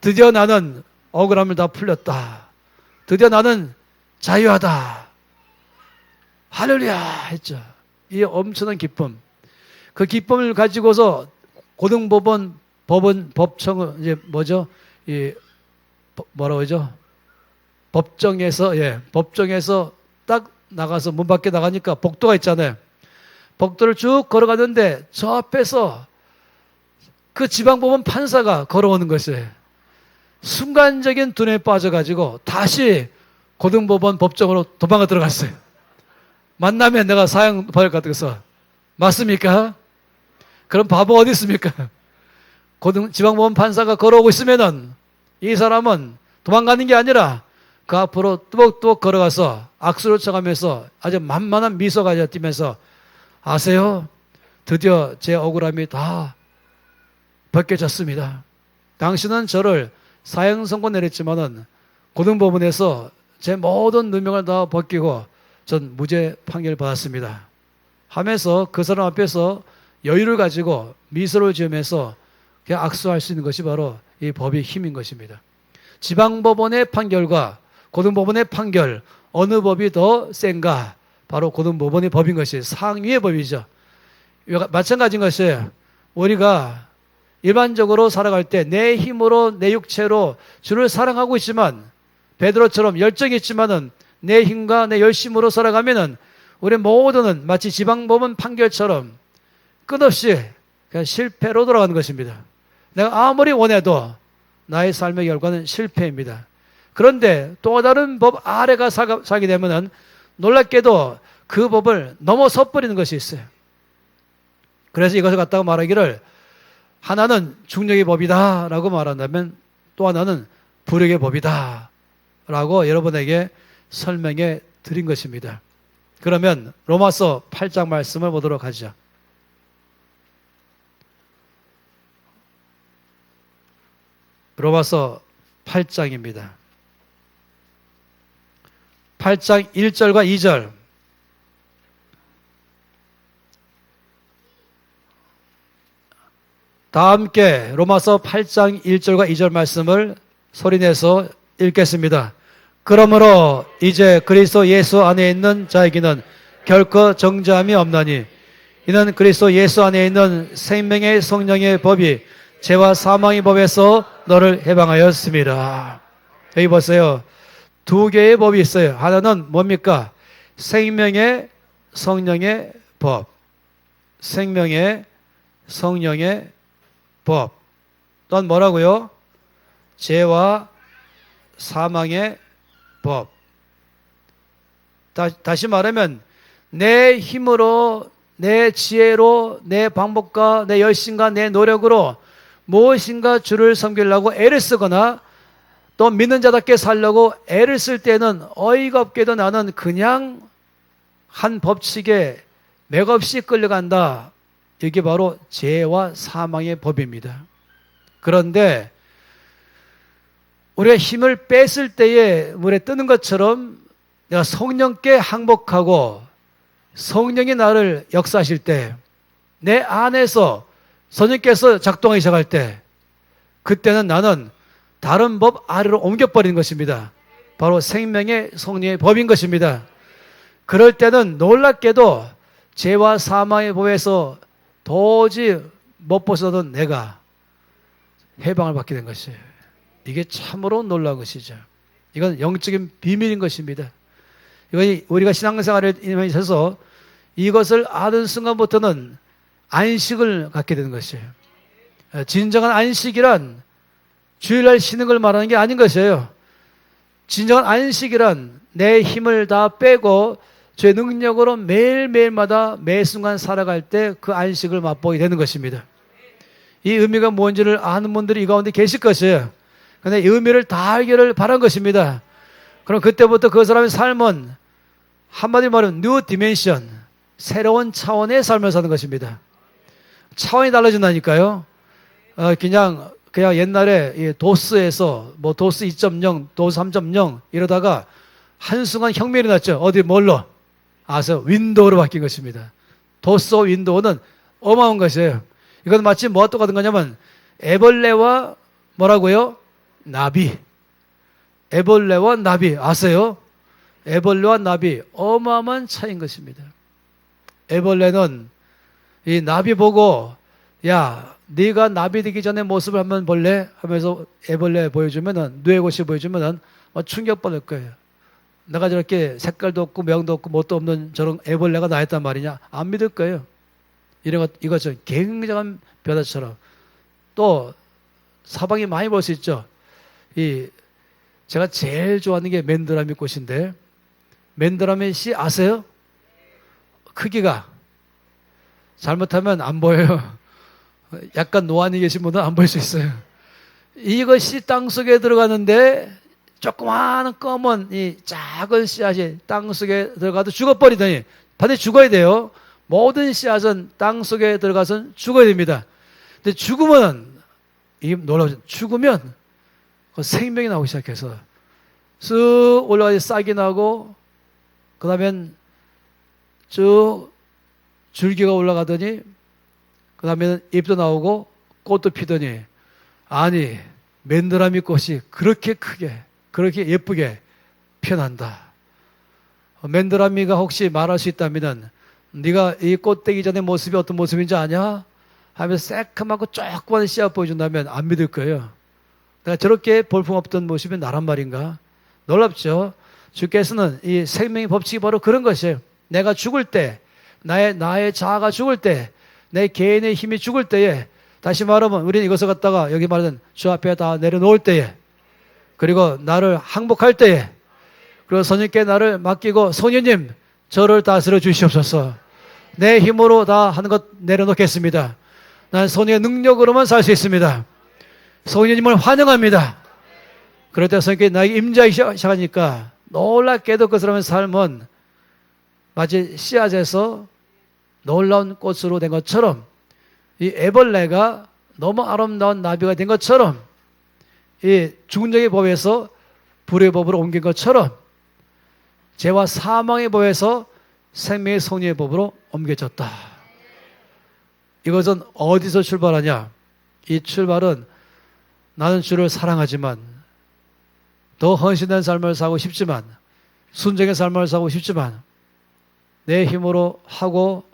드디어 나는 억울함을 다 풀렸다. 드디어 나는 자유하다. 할렐루야! 했죠. 이 엄청난 기쁨. 그 기쁨을 가지고서 고등법원 법청은 이제 뭐죠? 뭐라고 하죠? 법정에서 딱 나가서 문 밖에 나가니까 복도가 있잖아요. 복도를 쭉 걸어가는데 저 앞에서 그 지방법원 판사가 걸어오는 것이에요. 순간적인 두뇌에 빠져가지고 다시 고등법원 법정으로 도망가 들어갔어요. 만나면 내가 사형 받을 것 같아서. 맞습니까? 그럼 바보 어디 있습니까? 지방법원 판사가 걸어오고 있으면은 이 사람은 도망가는 게 아니라 그 앞으로 뚜벅뚜벅 걸어가서 악수를 쳐가면서 아주 만만한 미소가 띄면서 아세요? 드디어 제 억울함이 다 벗겨졌습니다. 당신은 저를 사형 선고 내렸지만은 고등법원에서 제 모든 누명을 다 벗기고 전 무죄 판결을 받았습니다. 하면서 그 사람 앞에서 여유를 가지고 미소를 지으면서 그냥 악수할 수 있는 것이 바로 이 법의 힘인 것입니다. 지방법원의 판결과 고등법원의 판결 어느 법이 더 센가? 바로 고등법원의 법인 것이 상위의 법이죠. 마찬가지인 것이에요. 우리가 일반적으로 살아갈 때 내 힘으로 내 육체로 주를 사랑하고 있지만 베드로처럼 열정이 있지만은 내 힘과 내 열심으로 살아가면은 우리 모두는 마치 지방법원 판결처럼 끝없이 그냥 실패로 돌아가는 것입니다. 내가 아무리 원해도 나의 삶의 결과는 실패입니다. 그런데 또 다른 법 아래가 살게 되면은 놀랍게도 그 법을 넘어서 버리는 것이 있어요. 그래서 이것을 갖다가 말하기를 하나는 중력의 법이다 라고 말한다면 또 하나는 부력의 법이다 라고 여러분에게 설명해 드린 것입니다. 그러면 로마서 8장 말씀을 보도록 하죠. 로마서 8장입니다. 8장 1절과 2절. 다 함께 로마서 8장 1절과 2절 말씀을 소리내서 읽겠습니다. 그러므로 이제 그리스도 예수 안에 있는 자에게는 결코 정죄함이 없나니 이는 그리스도 예수 안에 있는 생명의 성령의 법이 죄와 사망의 법에서 너를 해방하였습니다. 여기 보세요. 두 개의 법이 있어요. 하나는 뭡니까? 생명의 성령의 법. 생명의 성령의 법. 또한 뭐라고요? 죄와 사망의 법. 다시 말하면 내 힘으로, 내 지혜로, 내 방법과 내 열심과 내 노력으로 무엇인가 주를 섬기려고 애를 쓰거나 또 믿는 자답게 살려고 애를 쓸 때는 어이가 없게도 나는 그냥 한 법칙에 맥없이 끌려간다. 이게 바로 죄와 사망의 법입니다. 그런데 우리가 힘을 뺐을 때에 물에 뜨는 것처럼 내가 성령께 항복하고 성령이 나를 역사하실 때 내 안에서 성령께서 작동하기 시작할 때 그때는 나는 다른 법 아래로 옮겨버리는 것입니다. 바로 생명의 성령의 법인 것입니다. 그럴 때는 놀랍게도 죄와 사망의 법에서 도저히 못 벗어던 내가 해방을 받게 된 것이에요. 이게 참으로 놀라운 것이죠. 이건 영적인 비밀인 것입니다. 이건 우리가 신앙생활에 있어서 이것을 아는 순간부터는 안식을 갖게 되는 것이에요. 진정한 안식이란 주일날 쉬는 걸 말하는 게 아닌 것이에요. 진정한 안식이란 내 힘을 다 빼고 제 능력으로 매일매일마다 매 순간 살아갈 때 그 안식을 맛보게 되는 것입니다. 이 의미가 뭔지를 아는 분들이 이 가운데 계실 것이에요. 그런데 이 의미를 다 알기를 바란 것입니다. 그럼 그때부터 그 사람의 삶은 한마디로 말하면 뉴 디멘션, 새로운 차원의 삶을 사는 것입니다. 차원이 달라진다니까요. 그냥 옛날에 도스에서 뭐 도스 2.0, 도스 3.0 이러다가 한순간 혁명이 일어났죠. 어디 뭘로? 아세요? 윈도우로 바뀐 것입니다. 도스와 윈도우는 어마어마한 것이에요. 이건 마치 뭐와 똑같은 거냐면 애벌레와 뭐라고요? 나비. 애벌레와 나비 아세요? 애벌레와 나비 어마어마한 차이인 것입니다. 애벌레는 이 나비 보고 야 네가 나비 되기 전에 모습을 한번 볼래? 하면서 애벌레 보여주면은 뇌고시 보여주면은 충격받을 거예요. 내가 저렇게 색깔도 없고 모양도 없고 뭣도 없는 저런 애벌레가 나였단 말이냐? 안 믿을 거예요. 이것은 굉장한 벼다처럼. 또 사방이 많이 볼 수 있죠. 제가 제일 좋아하는 게 맨드라미 꽃인데 맨드라미 씨 아세요? 크기가 잘못하면 안 보여요. 약간 노안이 계신 분은 안 볼 수 있어요. 이것이 땅속에 들어가는데 조그마한 검은 이 작은 씨앗이 땅속에 들어가도 죽어버리더니 반드시 죽어야 돼요. 모든 씨앗은 땅속에 들어가서 죽어야 됩니다. 근데 죽으면 이게 놀라우죠. 죽으면 그 생명이 나오기 시작해서 쓱 올라가서 싹이 나고 그 다음엔 쭉 줄기가 올라가더니 그 다음에는 잎도 나오고 꽃도 피더니 아니 맨드라미 꽃이 그렇게 크게 그렇게 예쁘게 피어난다. 맨드라미가 혹시 말할 수 있다면 네가 이 꽃되기 전에 모습이 어떤 모습인지 아냐? 하면서 새까맣고 조그만 씨앗 보여준다면 안 믿을 거예요. 내가 저렇게 볼품없던 모습이 나란 말인가? 놀랍죠? 주께서는 이 생명의 법칙이 바로 그런 것이에요. 내가 죽을 때 나의 자아가 죽을 때 내 개인의 힘이 죽을 때에 다시 말하면 우리는 이것을 갖다가 여기 말하는 주 앞에 다 내려놓을 때에 그리고 나를 항복할 때에 그리고 성령께 나를 맡기고 성령님 저를 다스려 주시옵소서. 내 힘으로 다 하는 것 내려놓겠습니다. 난 성령의 능력으로만 살 수 있습니다. 성령님을 환영합니다. 그럴 때 성령께 나에게 임재하기 시작하니까 놀랍게도 그 사람의 삶은 마치 씨앗에서 놀라운 꽃으로 된 것처럼 이 애벌레가 너무 아름다운 나비가 된 것처럼 이 죽은 자의 법에서 불의 법으로 옮긴 것처럼 죄와 사망의 법에서 생명의 성령의 법으로 옮겨졌다. 이것은 어디서 출발하냐? 이 출발은 나는 주를 사랑하지만 더 헌신된 삶을 살고 싶지만 순종의 삶을 살고 싶지만 내 힘으로 하고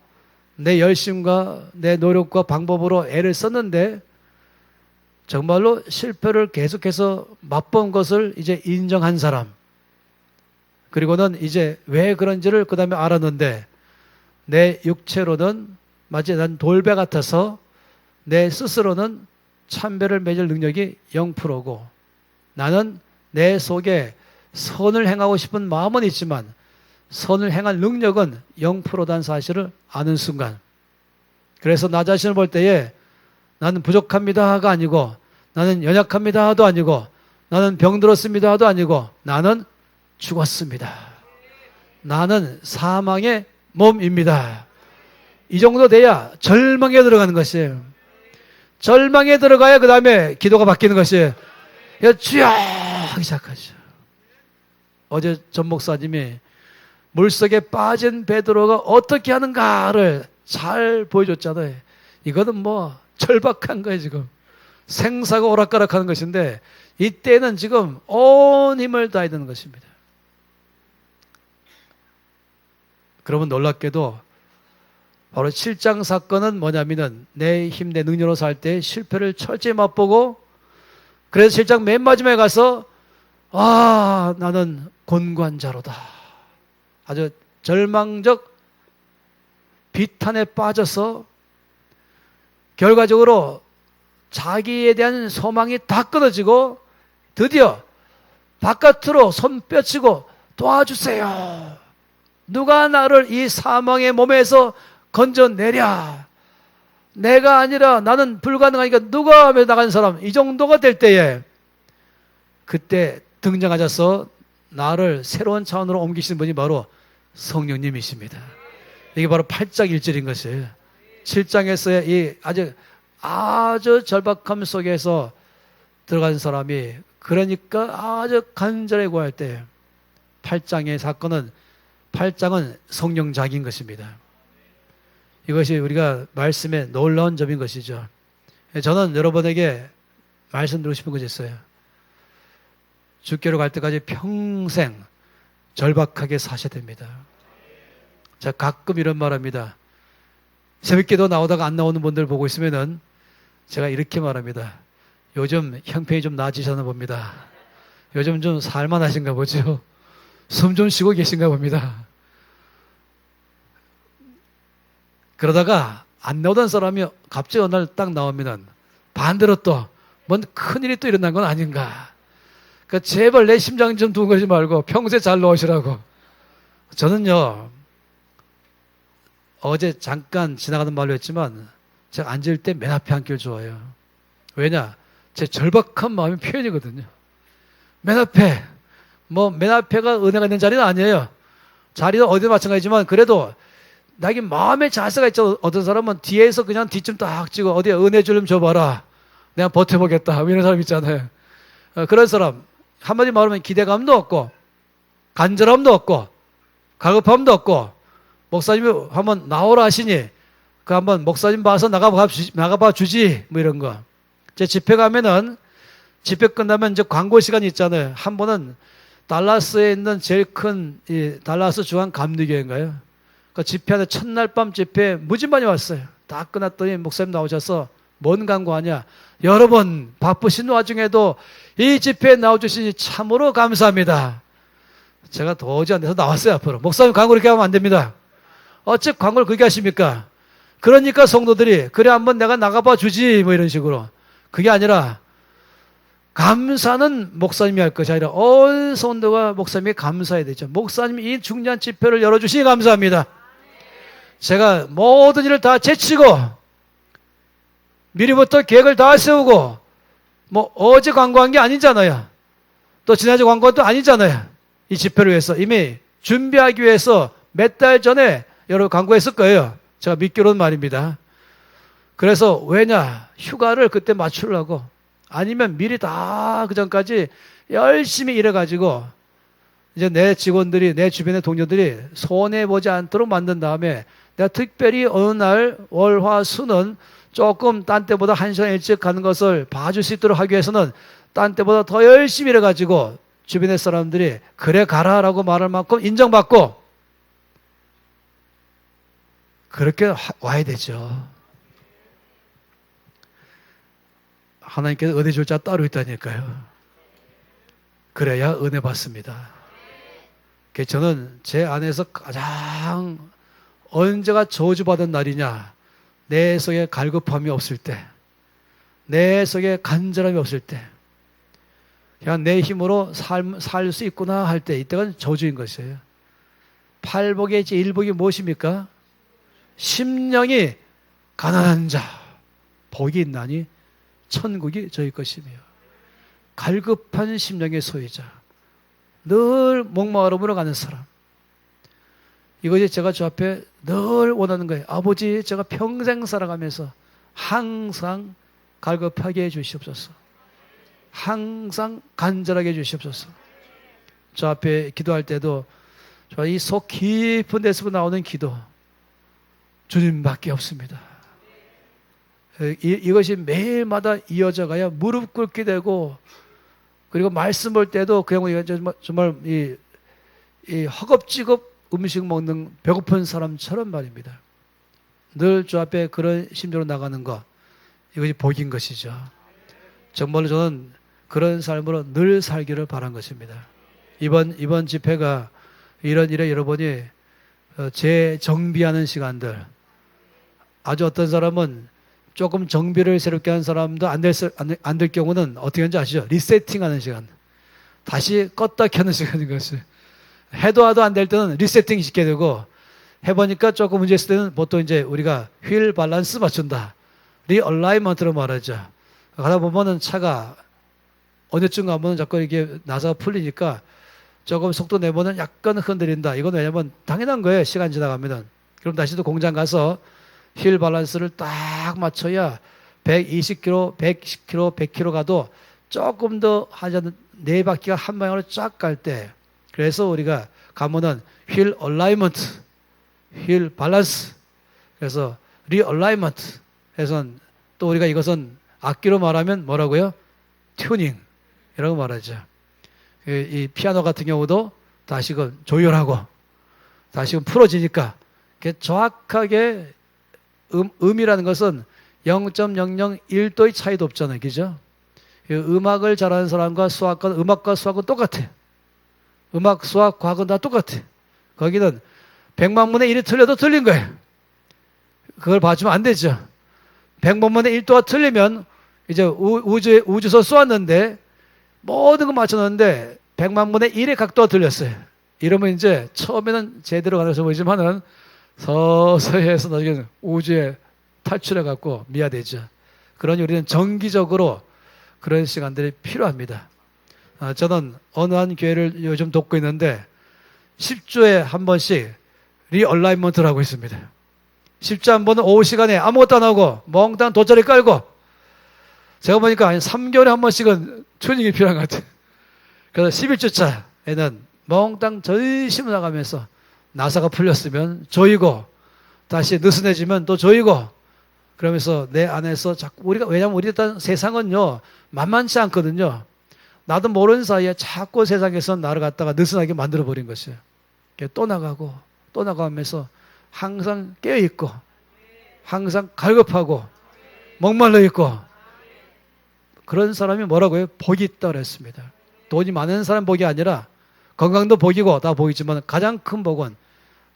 내 열심과 내 노력과 방법으로 애를 썼는데 정말로 실패를 계속해서 맛본 것을 이제 인정한 사람 그리고는 이제 왜 그런지를 그 다음에 알았는데 내 육체로는 마치 난 돌배 같아서 내 스스로는 참배를 맺을 능력이 0%고 나는 내 속에 선을 행하고 싶은 마음은 있지만 선을 행할 능력은 0%다는 사실을 아는 순간 그래서 나 자신을 볼 때에 나는 부족합니다가 아니고 나는 연약합니다도 아니고 나는 병들었습니다도 아니고 나는 죽었습니다. 나는 사망의 몸입니다. 이 정도 돼야 절망에 들어가는 것이에요. 절망에 들어가야 그 다음에 기도가 바뀌는 것이에요. 주여 하기 시작하죠. 어제 전 목사님이 물속에 빠진 베드로가 어떻게 하는가를 잘 보여줬잖아요. 이거는 뭐 절박한 거예요. 지금 생사가 오락가락하는 것인데 이때는 지금 온 힘을 다해야 되는 것입니다. 그러면 놀랍게도 바로 7장 사건은 뭐냐면은 내 힘, 내 능력으로 살 때 실패를 철저히 맛보고, 그래서 7장 맨 마지막에 가서 나는 곤고한자로다. 아주 절망적 비탄에 빠져서 결과적으로 자기에 대한 소망이 다 끊어지고 드디어 바깥으로 손 뻗치고 도와주세요. 누가 나를 이 사망의 몸에서 건져내랴. 내가 아니라 나는 불가능하니까 누가 하며 나간 사람. 이 정도가 될 때에 그때 등장하셔서 나를 새로운 차원으로 옮기시는 분이 바로 성령님이십니다. 이게 바로 8장 1절인 것이에요. 7장에서의 이 아주 절박함 속에서 들어간 사람이 그러니까 아주 간절히 구할 때 8장의 사건은 8장은 성령작인 것입니다. 이것이 우리가 말씀의 놀라운 점인 것이죠. 저는 여러분에게 말씀드리고 싶은 것이 있어요. 주께로 갈 때까지 평생 절박하게 사셔야 됩니다. 제가 가끔 이런 말 합니다. 새벽기도 나오다가 안 나오는 분들 보고 있으면은 제가 이렇게 말합니다. 요즘 형편이 좀 나아지셨나 봅니다. 요즘 좀 살만하신가 보죠. 숨 좀 쉬고 계신가 봅니다. 그러다가 안 나오던 사람이 갑자기 어느 날 딱 나오면은 반대로 또 뭔 큰일이 또 일어난 건 아닌가. 그러니까 제발 내 심장 좀 두근거리지 말고 평소에 잘 놓으시라고. 저는요, 어제 잠깐 지나가는 말로 했지만 제가 앉을 때 맨 앞에 앉기를 좋아해요. 왜냐? 제 절박한 마음의 표현이거든요. 맨 앞에, 맨 앞에가 은혜가 있는 자리는 아니에요. 자리는 어디나 마찬가지지만 그래도 나에게 마음의 자세가 있죠. 어떤 사람은 뒤에서 그냥 뒷좀 딱 찍어 어디에 은혜 좀 줘봐라. 내가 버텨보겠다. 이런 사람 있잖아요. 그런 사람 한마디 말하면 기대감도 없고 간절함도 없고 가급함도 없고 목사님이 한번 나오라 하시니 그 한번 목사님 봐서 나가봐 주지 뭐 이런 거. 제 집회 가면은 집회 끝나면 이제 광고 시간이 있잖아요. 한 번은 달라스에 있는 제일 큰 이 달라스 중앙 감리교회인가요? 그 집회 하는 첫날 밤 집회 무지 많이 왔어요. 다 끝났더니 목사님 나오셔서 뭔 광고하냐? 여러분 바쁘신 와중에도 이 집회에 나와주시니 참으로 감사합니다. 제가 도저히 안 돼서 나왔어요. 앞으로. 목사님 광고 이렇게 하면 안 됩니다. 어째 광고를 그렇게 하십니까? 그러니까 성도들이 그래 한번 내가 나가봐 주지 뭐 이런 식으로. 그게 아니라 감사는 목사님이 할 것이 아니라 온 성도가 목사님에게 감사해야 되죠. 목사님이 이 중요한 집회를 열어주시니 감사합니다. 제가 모든 일을 다 제치고 미리부터 계획을 다 세우고 어제 광고한 게 아니잖아요. 또 지난주 광고도 아니잖아요. 이 집회를 위해서 이미 준비하기 위해서 몇 달 전에 여러 광고했을 거예요. 제가 믿기로는 말입니다. 그래서 왜냐? 휴가를 그때 맞추려고 아니면 미리 다 그 전까지 열심히 일해가지고 이제 내 직원들이 내 주변의 동료들이 손해보지 않도록 만든 다음에 내가 특별히 어느 날 월, 화, 수는 조금 딴 때보다 1시간 일찍 가는 것을 봐줄 수 있도록 하기 위해서는 딴 때보다 더 열심히 일해가지고 주변의 사람들이 그래 가라라고 말할 만큼 인정받고 그렇게 와야 되죠. 하나님께서 은혜 줄 자 따로 있다니까요. 그래야 은혜 받습니다. 저는 제 안에서 가장 언제가 저주받은 날이냐? 내 속에 갈급함이 없을 때, 내 속에 간절함이 없을 때, 그냥 내 힘으로 살 수 있구나 할 때, 이때가 저주인 것이에요. 팔복의 일복이 무엇입니까? 심령이 가난한 자, 복이 있나니 천국이 저희 것이며, 갈급한 심령의 소유자, 늘 목마름으로 가는 사람. 이것이 제가 저 앞에 늘 원하는 거예요. 아버지, 제가 평생 살아가면서 항상 갈급하게 해주시옵소서. 항상 간절하게 해주시옵소서. 저 앞에 기도할 때도 저 이 속 깊은 데서 나오는 기도, 주님밖에 없습니다. 이것이 매일마다 이어져 가야 무릎 꿇게 되고, 그리고 말씀 볼 때도 그냥 정말 이 허겁지겁 음식 먹는 배고픈 사람처럼 말입니다. 늘 주 앞에 그런 심정으로 나가는 것, 이것이 복인 것이죠. 정말로 저는 그런 삶으로 늘 살기를 바란 것입니다. 이번 집회가 이런 일에 여러분이 재정비하는 시간들, 아주 어떤 사람은 조금 정비를 새롭게 하는 사람도 안 될 경우는 어떻게 하는지 아시죠? 리세팅하는 시간. 다시 껐다 켜는 시간인 것이. 해도 안 될 때는 리세팅 시켜야 되고, 해보니까 조금 문제 있을 때는 보통 이제 우리가 휠 밸런스 맞춘다. 리얼라이먼트로 말하죠. 가다 보면은 차가 어느쯤 가면 자꾸 이게 나사가 풀리니까 조금 속도 내보면 약간 흔들린다. 이건 왜냐면 당연한 거예요. 시간 지나가면은. 그럼 다시 또 공장 가서 휠 밸런스를 딱 맞춰야 120km, 110km, 100km 가도 조금 더 한 네 바퀴가 한 방향으로 쫙 갈 때, 그래서 우리가 가면은 휠 얼라이먼트, 휠 밸런스, 그래서 리얼라이먼트 해서 또 우리가 이것은 악기로 말하면 뭐라고요? 튜닝이라고 말하죠. 이 피아노 같은 경우도 다시금 조율하고 다시금 풀어지니까 정확하게 음이라는 것은 0.001도의 차이도 없잖아요. 그죠? 음악을 잘하는 사람과 음악과 수학은 똑같아. 음악, 수학, 과학은 다 똑같아. 거기는 100만분의 1이 틀려도 틀린 거예요. 그걸 봐주면 안 되죠. 100만분의 1도가 틀리면 이제 우주선 쏘았는데 모든 거 맞췄는데 100만분의 1의 각도가 틀렸어요. 이러면 이제 처음에는 제대로 가는 것을 보이지만은 서서히 해서 나중에 우주에 탈출해갖고 미화되죠. 그러니 우리는 정기적으로 그런 시간들이 필요합니다. 저는 어느 한 교회를 요즘 돕고 있는데 10주에 한 번씩 리얼라이먼트를 하고 있습니다. 10주 한 번은 오후 시간에 아무것도 안 하고 멍땅 돗자리 깔고, 제가 보니까 한 3개월에 한 번씩은 튜닝이 필요한 것 같아요. 그래서 11주차에는 멍땅 전심을 나가면서 나사가 풀렸으면 조이고, 다시 느슨해지면 또 조이고, 그러면서 내 안에서 자꾸 왜냐면 우리 일단 세상은요, 만만치 않거든요. 나도 모르는 사이에 자꾸 세상에서 나를 갖다가 느슨하게 만들어버린 것이에요. 또 나가고, 또 나가면서 항상 깨어있고, 항상 갈급하고, 목말라 있고, 그런 사람이 뭐라고 해요? 복이 있다 그랬습니다. 돈이 많은 사람 복이 아니라, 건강도 복이고 다 복이지만 가장 큰 복은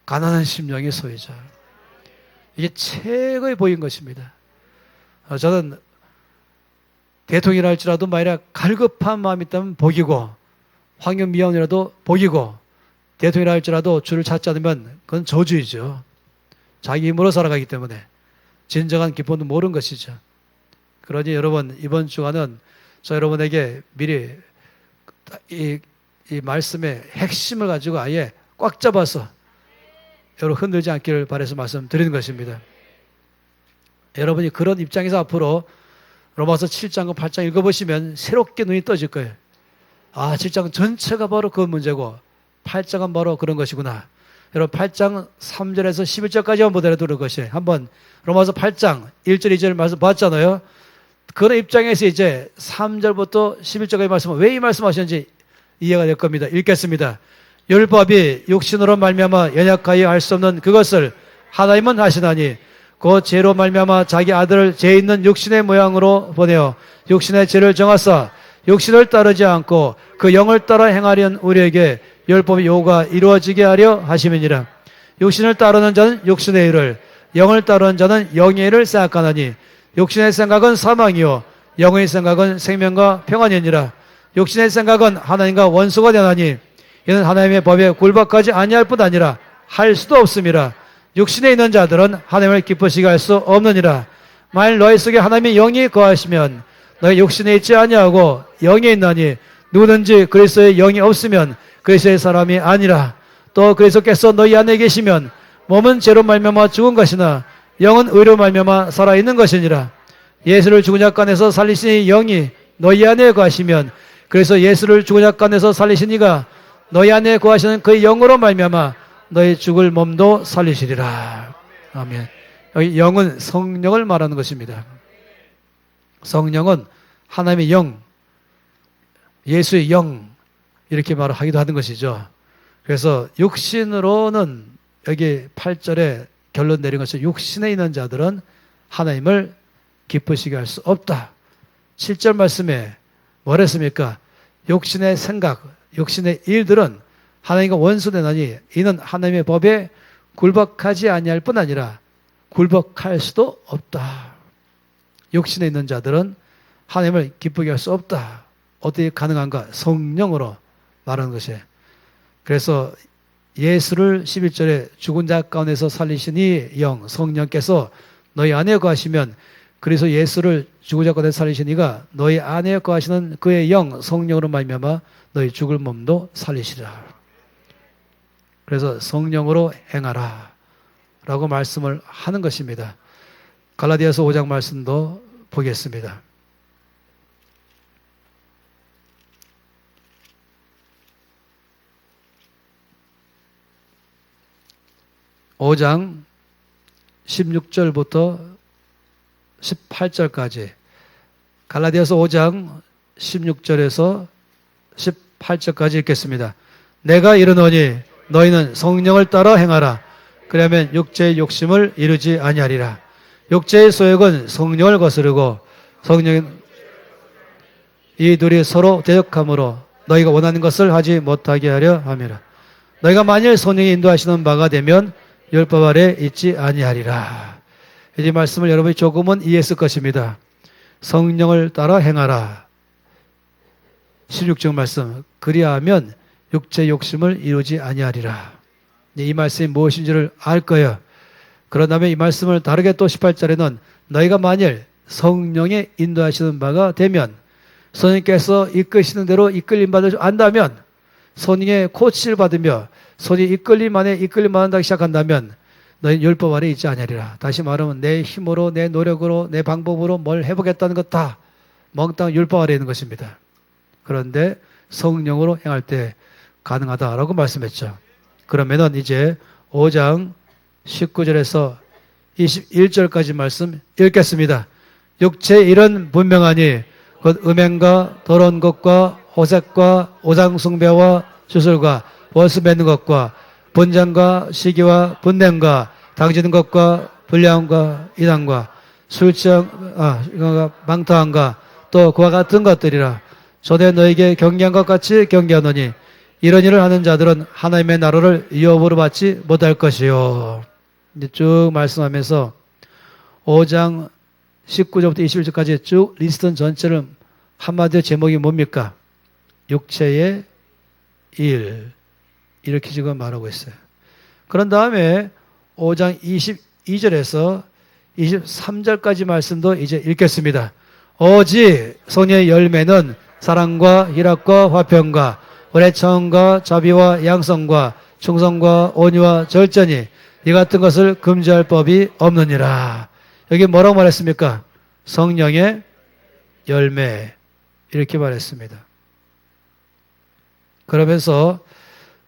가난한 심령의 소유자. 이게 최고의 복인 것입니다. 저는 대통령이라 할지라도 만약 갈급한 마음이 있다면 복이고, 황금미원이라도 복이고, 대통령이라 할지라도 주를 찾지 않으면 그건 저주이죠. 자기 힘으로 살아가기 때문에 진정한 기쁨도 모르는 것이죠. 그러니 여러분, 이번 주간은 저 여러분에게 미리 이 말씀의 핵심을 가지고 아예 꽉 잡아서 여러분 흔들지 않기를 바라서 말씀드리는 것입니다. 여러분이 그런 입장에서 앞으로 로마서 7장과 8장 읽어보시면 새롭게 눈이 떠질 거예요. 아, 7장 전체가 바로 그 문제고 8장은 바로 그런 것이구나. 여러분 8장 3절에서 11절까지만 보더라도 그런 것이에요. 한번 로마서 8장 1절 2절 말씀 봤잖아요. 그런 입장에서 이제 3절부터 11절까지 말씀은 왜 이 말씀하셨는지 이해가 될 겁니다. 읽겠습니다. 율법이 육신으로 말미암아 연약하여 할 수 없는 그것을 하나님은 하시나니 그 죄로 말미암아 자기 아들을 죄 있는 육신의 모양으로 보내어 육신의 죄를 정하사 육신을 따르지 않고 그 영을 따라 행하려는 우리에게 율법의 요구가 이루어지게 하려 하심이니라. 육신을 따르는 자는 육신의 일을, 영을 따르는 자는 영의 일을 생각하나니 육신의 생각은 사망이요 영의 생각은 생명과 평안이니라. 육신의 생각은 하나님과 원수가 되나니 이는 하나님의 법에 굴복하지 아니할 뿐 아니라 할 수도 없음이라. 육신에 있는 자들은 하나님을 기쁘시게 할 수 없느니라. 만일 너희 속에 하나님의 영이 거하시면 너희 육신에 있지 아니하고 영에 있나니 누구든지 그리스도의 영이 없으면 그리스도의 사람이 아니라. 또 그리스도께서 너희 안에 계시면 몸은 죄로 말미암아 죽은 것이나 영은 의로 말미암아 살아있는 것이니라. 예수를 죽은 자 가운데서 살리시니 영이 너희 안에 거하시면 그래서 예수를 죽은 자 가운데서 살리신 이가 너희 안에 거하시는 그의 영으로 말미암아 너희 죽을 몸도 살리시리라. 아멘. 여기 영은 성령을 말하는 것입니다. 성령은 하나님의 영, 예수의 영 이렇게 말하기도 하는 것이죠. 그래서 육신으로는 여기 8절에 결론 내린 것이 육신에 있는 자들은 하나님을 기쁘시게 할 수 없다. 7절 말씀에 뭐라 했습니까? 육신의 생각, 육신의 일들은 하나님과 원수되나니 이는 하나님의 법에 굴복하지 아니할 뿐 아니라 굴복할 수도 없다. 육신에 있는 자들은 하나님을 기쁘게 할 수 없다. 어떻게 가능한가? 성령으로 말하는 것이에요. 그래서 예수를 11절에 죽은 자 가운데서 살리시니 영, 성령께서 너희 안에 거하시면 그래서 예수를 죽은 자 가운데 살리시니가 너희 안에 거하시는 그의 영, 성령으로 말미암아 너희 죽을 몸도 살리시리라. 그래서 성령으로 행하라 라고 말씀을 하는 것입니다. 갈라디아서 5장 말씀도 보겠습니다. (5장) 16절부터 18절까지 갈라디아서 5장 16절에서 18절까지 읽겠습니다. 내가 이르노니 너희는 성령을 따라 행하라. 그러면 육체의 욕심을 이루지 아니하리라. 육체의 소욕은 성령을 거스르고 성령은 이 둘이 서로 대적하므로 너희가 원하는 것을 하지 못하게 하려 함이라. 너희가 만일 성령이 인도하시는 바가 되면 율법 아래 있지 아니하리라. 이 말씀을 여러분이 조금은 이해했을 것입니다. 성령을 따라 행하라. 16절 말씀. 그리하면 육체의 욕심을 이루지 아니하리라. 이 말씀이 무엇인지를 알 거예요. 그런 다음에 이 말씀을 다르게 또 18절에는 너희가 만일 성령의 인도하시는 바가 되면 성령께서 이끄시는 대로 이끌림 받을 안다면 성령의 코치를 받으며 손이 이끌림 안에 이끌림 받는다기 시작한다면 너희는 율법 아래 있지 아니하리라. 다시 말하면 내 힘으로 내 노력으로 내 방법으로 뭘 해보겠다는 것 다 멍땅 율법 아래 있는 것입니다. 그런데 성령으로 행할 때 가능하다라고 말씀했죠. 그러면은 이제 5장 19절에서 21절까지 말씀 읽겠습니다. 육체의 일은 분명하니 곧 음행과 더러운 것과 호색과 오상숭배와 주술과 원수 맺는 것과 분쟁과 시기와 분냄과 당지는 것과 불량과 이단과 술취함과 망타함과 또 그와 같은 것들이라. 전에 너에게 경계한 것 같이 경계하노니 이런 일을 하는 자들은 하나님의 나라를 유업으로 받지 못할 것이요. 이제 쭉 말씀하면서 5장 19절부터 21절까지 쭉 리스트 전체를 한마디로 제목이 뭡니까? 육체의 일. 이렇게 지금 말하고 있어요. 그런 다음에 5장 22절에서 23절까지 말씀도 이제 읽겠습니다. 오직 성령의 열매는 사랑과 희락과 화평과 오래 참음과 자비와 양성과 충성과 온유와 절제니 이 같은 것을 금지할 법이 없느니라. 여기 뭐라고 말했습니까? 성령의 열매 이렇게 말했습니다. 그러면서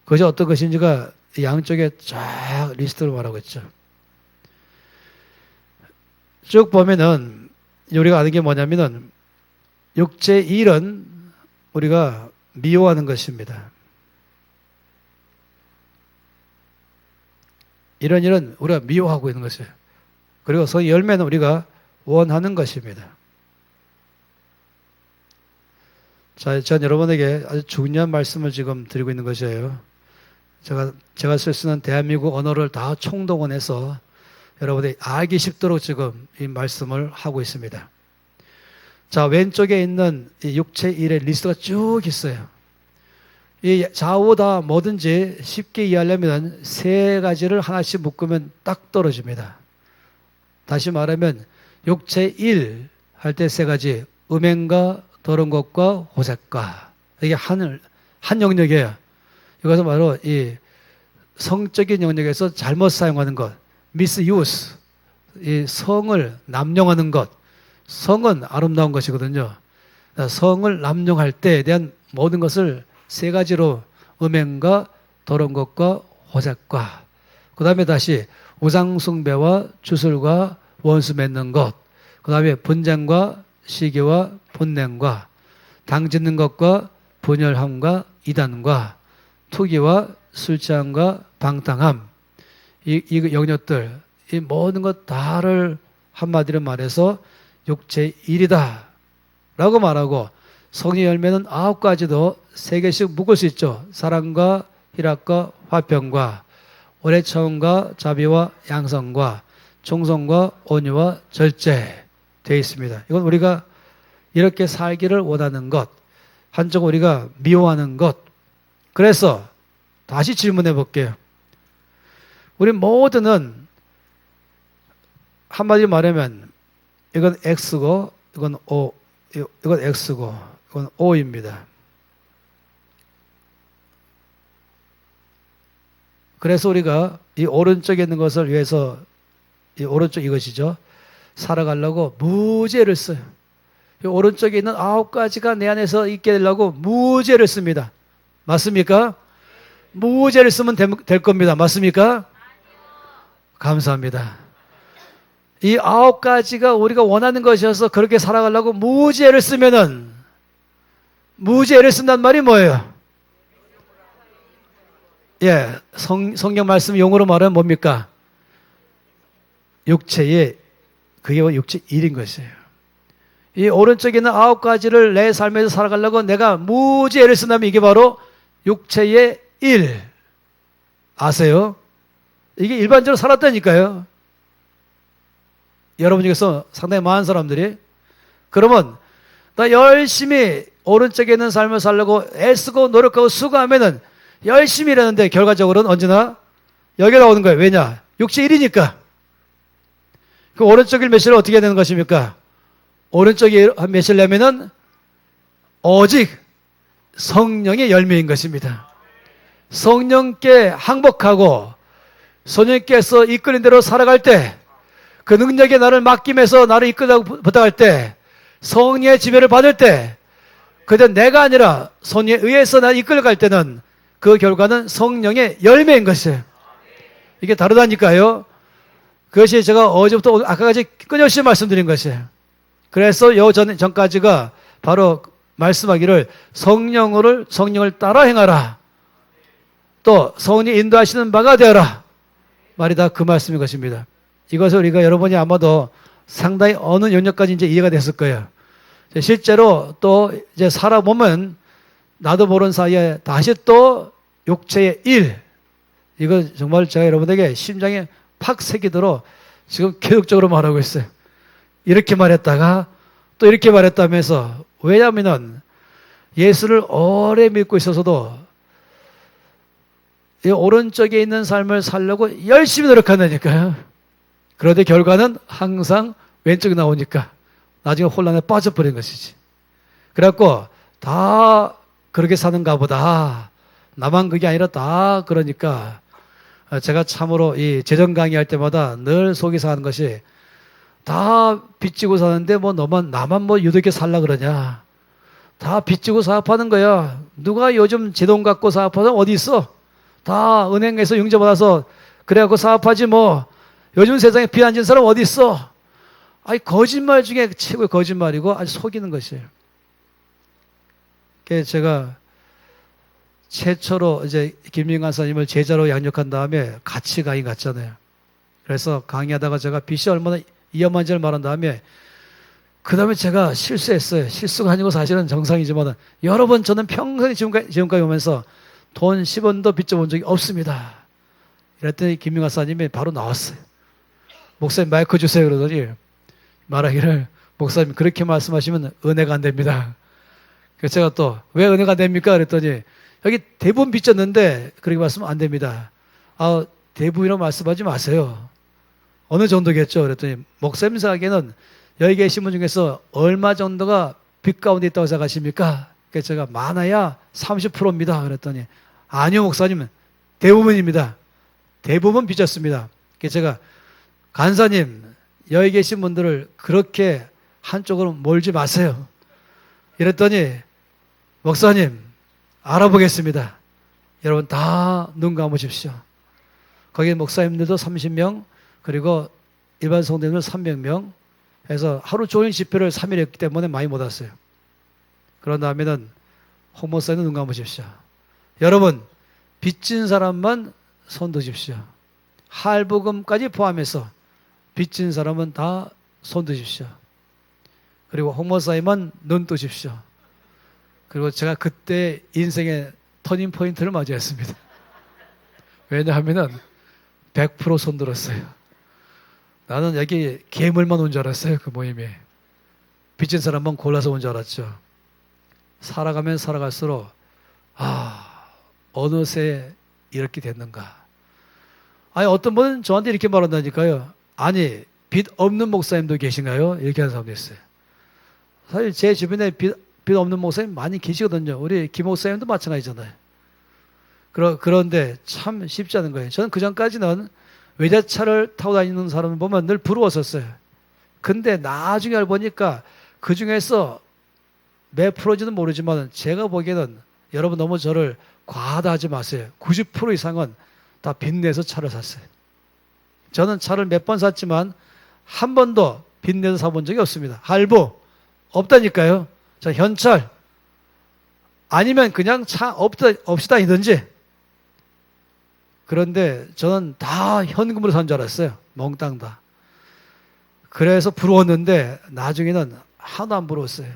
그것이 어떤 것인지가 양쪽에 쫙 리스트로 말하고 있죠. 쭉 보면은 우리가 아는 게 뭐냐면은 육체의 일은 우리가 미워하는 것입니다. 이런 일은 우리가 미워하고 있는 것이에요. 그리고 그 열매는 우리가 원하는 것입니다. 자, 전 여러분에게 아주 중요한 말씀을 지금 드리고 있는 것이에요. 제가 쓸 수 있는 대한민국 언어를 다 총동원해서 여러분들이 알기 쉽도록 지금 이 말씀을 하고 있습니다. 자, 왼쪽에 있는 이 육체 일의 리스트가 쭉 있어요. 이 좌우 다 뭐든지 쉽게 이해하려면 세 가지를 하나씩 묶으면 딱 떨어집니다. 다시 말하면 육체 일 할 때 세 가지, 음행과 더러운 것과 호색과, 이게 한 영역이에요. 이것은 바로 이 성적인 영역에서 잘못 사용하는 것, misuse, 이 성을 남용하는 것. 성은 아름다운 것이거든요. 성을 남용할 때에 대한 모든 것을 세 가지로 음행과 더러운 것과 호색과, 그 다음에 다시 우상숭배와 주술과 원수 맺는 것, 그 다음에 분쟁과 시기와 분냉과 당짓는 것과 분열함과 이단과 투기와 술취함과 방탕함, 이 영역들, 이 모든 것 다를 한마디로 말해서 육체의 일이다 라고 말하고, 성의 열매는 9가지도 3개씩 묶을 수 있죠. 사랑과 희락과 화평과 오래 참음과 자비와 양성과 충성과 온유와 절제 되어 있습니다. 이건 우리가 이렇게 살기를 원하는 것, 한쪽 우리가 미워하는 것. 그래서 다시 질문해 볼게요. 우리 모두는 한마디로 말하면 이건 X고 이건 O, 이건 X고 이건 O입니다. 그래서 우리가 이 오른쪽에 있는 것을 위해서, 이 오른쪽 이것이죠, 살아가려고 무죄를 써요. 이 오른쪽에 있는 9가지가 내 안에서 있게 되려고 무죄를 씁니다. 맞습니까? 무죄를 쓰면 될 겁니다. 맞습니까? 감사합니다. 이 9가지가 우리가 원하는 것이어서 그렇게 살아가려고 무죄를 쓰면은, 무죄를 쓴단 말이 뭐예요? 예, 성경 말씀 용어로 말하면 뭡니까? 육체의, 그게 육체 일인 것이에요. 이 오른쪽에 있는 9가지를 내 삶에서 살아가려고 내가 무죄를 쓴다면 이게 바로 육체의 일. 아세요? 이게 일반적으로 살았다니까요. 여러분 중에서 상당히 많은 사람들이. 그러면 나 열심히 오른쪽에 있는 삶을 살려고 애쓰고 노력하고 수고하면은 열심히 일하는데 결과적으로는 언제나 여기에 나오는 거예요. 왜냐? 육체 일이니까. 그 오른쪽 일 메시를 어떻게 해야 되는 것입니까? 오른쪽 일 메시려면은 오직 성령의 열매인 것입니다. 성령께 항복하고 성령께서 이끌린 대로 살아갈 때, 그 능력에 나를 맡김해서 나를 이끌라고 부탁할 때, 성령의 지배를 받을 때, 그때 내가 아니라 성령에 의해서 나를 이끌어갈 때는 그 결과는 성령의 열매인 것이에요. 이게 다르다니까요. 그것이 제가 어제부터 오늘 아까까지 끊임없이 말씀드린 것이에요. 그래서 요 전까지가 바로 말씀하기를 성령을 따라 행하라. 또 성령이 인도하시는 바가 되어라. 말이 다 그 말씀인 것입니다. 이것을 우리가 여러분이 아마도 상당히 어느 영역까지 이제 이해가 됐을 거예요. 실제로 또 이제 살아보면 나도 모르는 사이에 다시 또 육체의 일, 이거 정말 제가 여러분에게 심장에 팍 새기도록 지금 계속적으로 말하고 있어요. 이렇게 말했다가 또 이렇게 말했다면서. 왜냐하면 예수를 오래 믿고 있어서도 이 오른쪽에 있는 삶을 살려고 열심히 노력한다니까요. 그런데 결과는 항상 왼쪽에 나오니까 나중에 혼란에 빠져버린 것이지. 그래갖고 다 그렇게 사는가 보다. 나만 그게 아니라 다 그러니까 제가 참으로 이 재정 강의할 때마다 늘 속이 상하는 것이, 다 빚지고 사는데 뭐 나만 뭐 유독하게 살라 그러냐. 다 빚지고 사업하는 거야. 누가 요즘 제 돈 갖고 사업하는 어디 있어? 다 은행에서 융자 받아서 그래갖고 사업하지 뭐. 요즘 세상에 빚 안 진 사람 어디 있어? 아니, 거짓말 중에 최고의 거짓말이고 아주 속이는 것이에요. 그래서 제가 최초로 이제 김민관 사님을 제자로 양육한 다음에 같이 강의 갔잖아요. 그래서 강의하다가 제가 빚이 얼마나 위험한지를 말한 다음에 그 다음에 제가 실수했어요. 실수가 아니고 사실은 정상이지만, 여러분 저는 평생 지금까지 오면서 돈 10원도 빚져본 적이 없습니다. 이랬더니 김민관 사님이 바로 나왔어요. 목사님 마이크 주세요 그러더니 말하기를, 목사님 그렇게 말씀하시면 은혜가 안 됩니다. 그래서 제가 또 왜 은혜가 안 됩니까? 그랬더니 여기 대부분 빚졌는데 그렇게 말씀하면 안 됩니다. 아, 대부분이라고 말씀하지 마세요. 어느 정도겠죠? 그랬더니 목사님 생각에는 여기 계신 분 중에서 얼마 정도가 빚 가운데 있다고 생각하십니까? 그래서 제가 많아야 30%입니다. 그랬더니 아니요 목사님, 대부분입니다. 대부분 빚졌습니다. 그래서 제가 간사님, 여기 계신 분들을 그렇게 한쪽으로 몰지 마세요. 이랬더니 목사님 알아보겠습니다. 여러분 다 눈 감으십시오. 거기 목사님들도 30명 그리고 일반 성도님들 300명 해서 하루 종일 집회를 3일 했기 때문에 많이 못 왔어요. 그런 다음에는 홍 목사님 눈 감으십시오. 여러분 빚진 사람만 손 드십시오. 할부금까지 포함해서 빚진 사람은 다 손 드십시오. 그리고 홍 목사님은 눈 뜨십시오. 그리고 제가 그때 인생의 터닝 포인트를 맞이했습니다. 왜냐하면은 100% 손들었어요. 나는 여기 괴물만 온 줄 알았어요. 그 모임에. 빚진 사람만 골라서 온 줄 알았죠. 살아가면 살아갈수록 어느새 이렇게 됐는가. 아니 어떤 분은 저한테 이렇게 말한다니까요. 아니 빚 없는 목사님도 계신가요? 이렇게 하는 사람도 있어요. 사실 제 주변에 빚 없는 목사님 많이 계시거든요. 우리 김 목사님도 마찬가지잖아요. 그런데 참 쉽지 않은 거예요. 저는 그전까지는 외제차를 타고 다니는 사람을 보면 늘 부러웠었어요. 근데 나중에 알고 보니까 그 중에서 몇 프로인지는 모르지만 제가 보기에는 여러분 너무 저를 과하다 하지 마세요. 90% 이상은 다 빚내서 차를 샀어요. 저는 차를 몇 번 샀지만 한 번도 빚내서 사본 적이 없습니다. 할부 없다니까요. 자, 현찰 아니면 그냥 차 없이 다니든지. 그런데 저는 다 현금으로 산 줄 알았어요. 몽땅 다. 그래서 부러웠는데 나중에는 하나도 안 부러웠어요.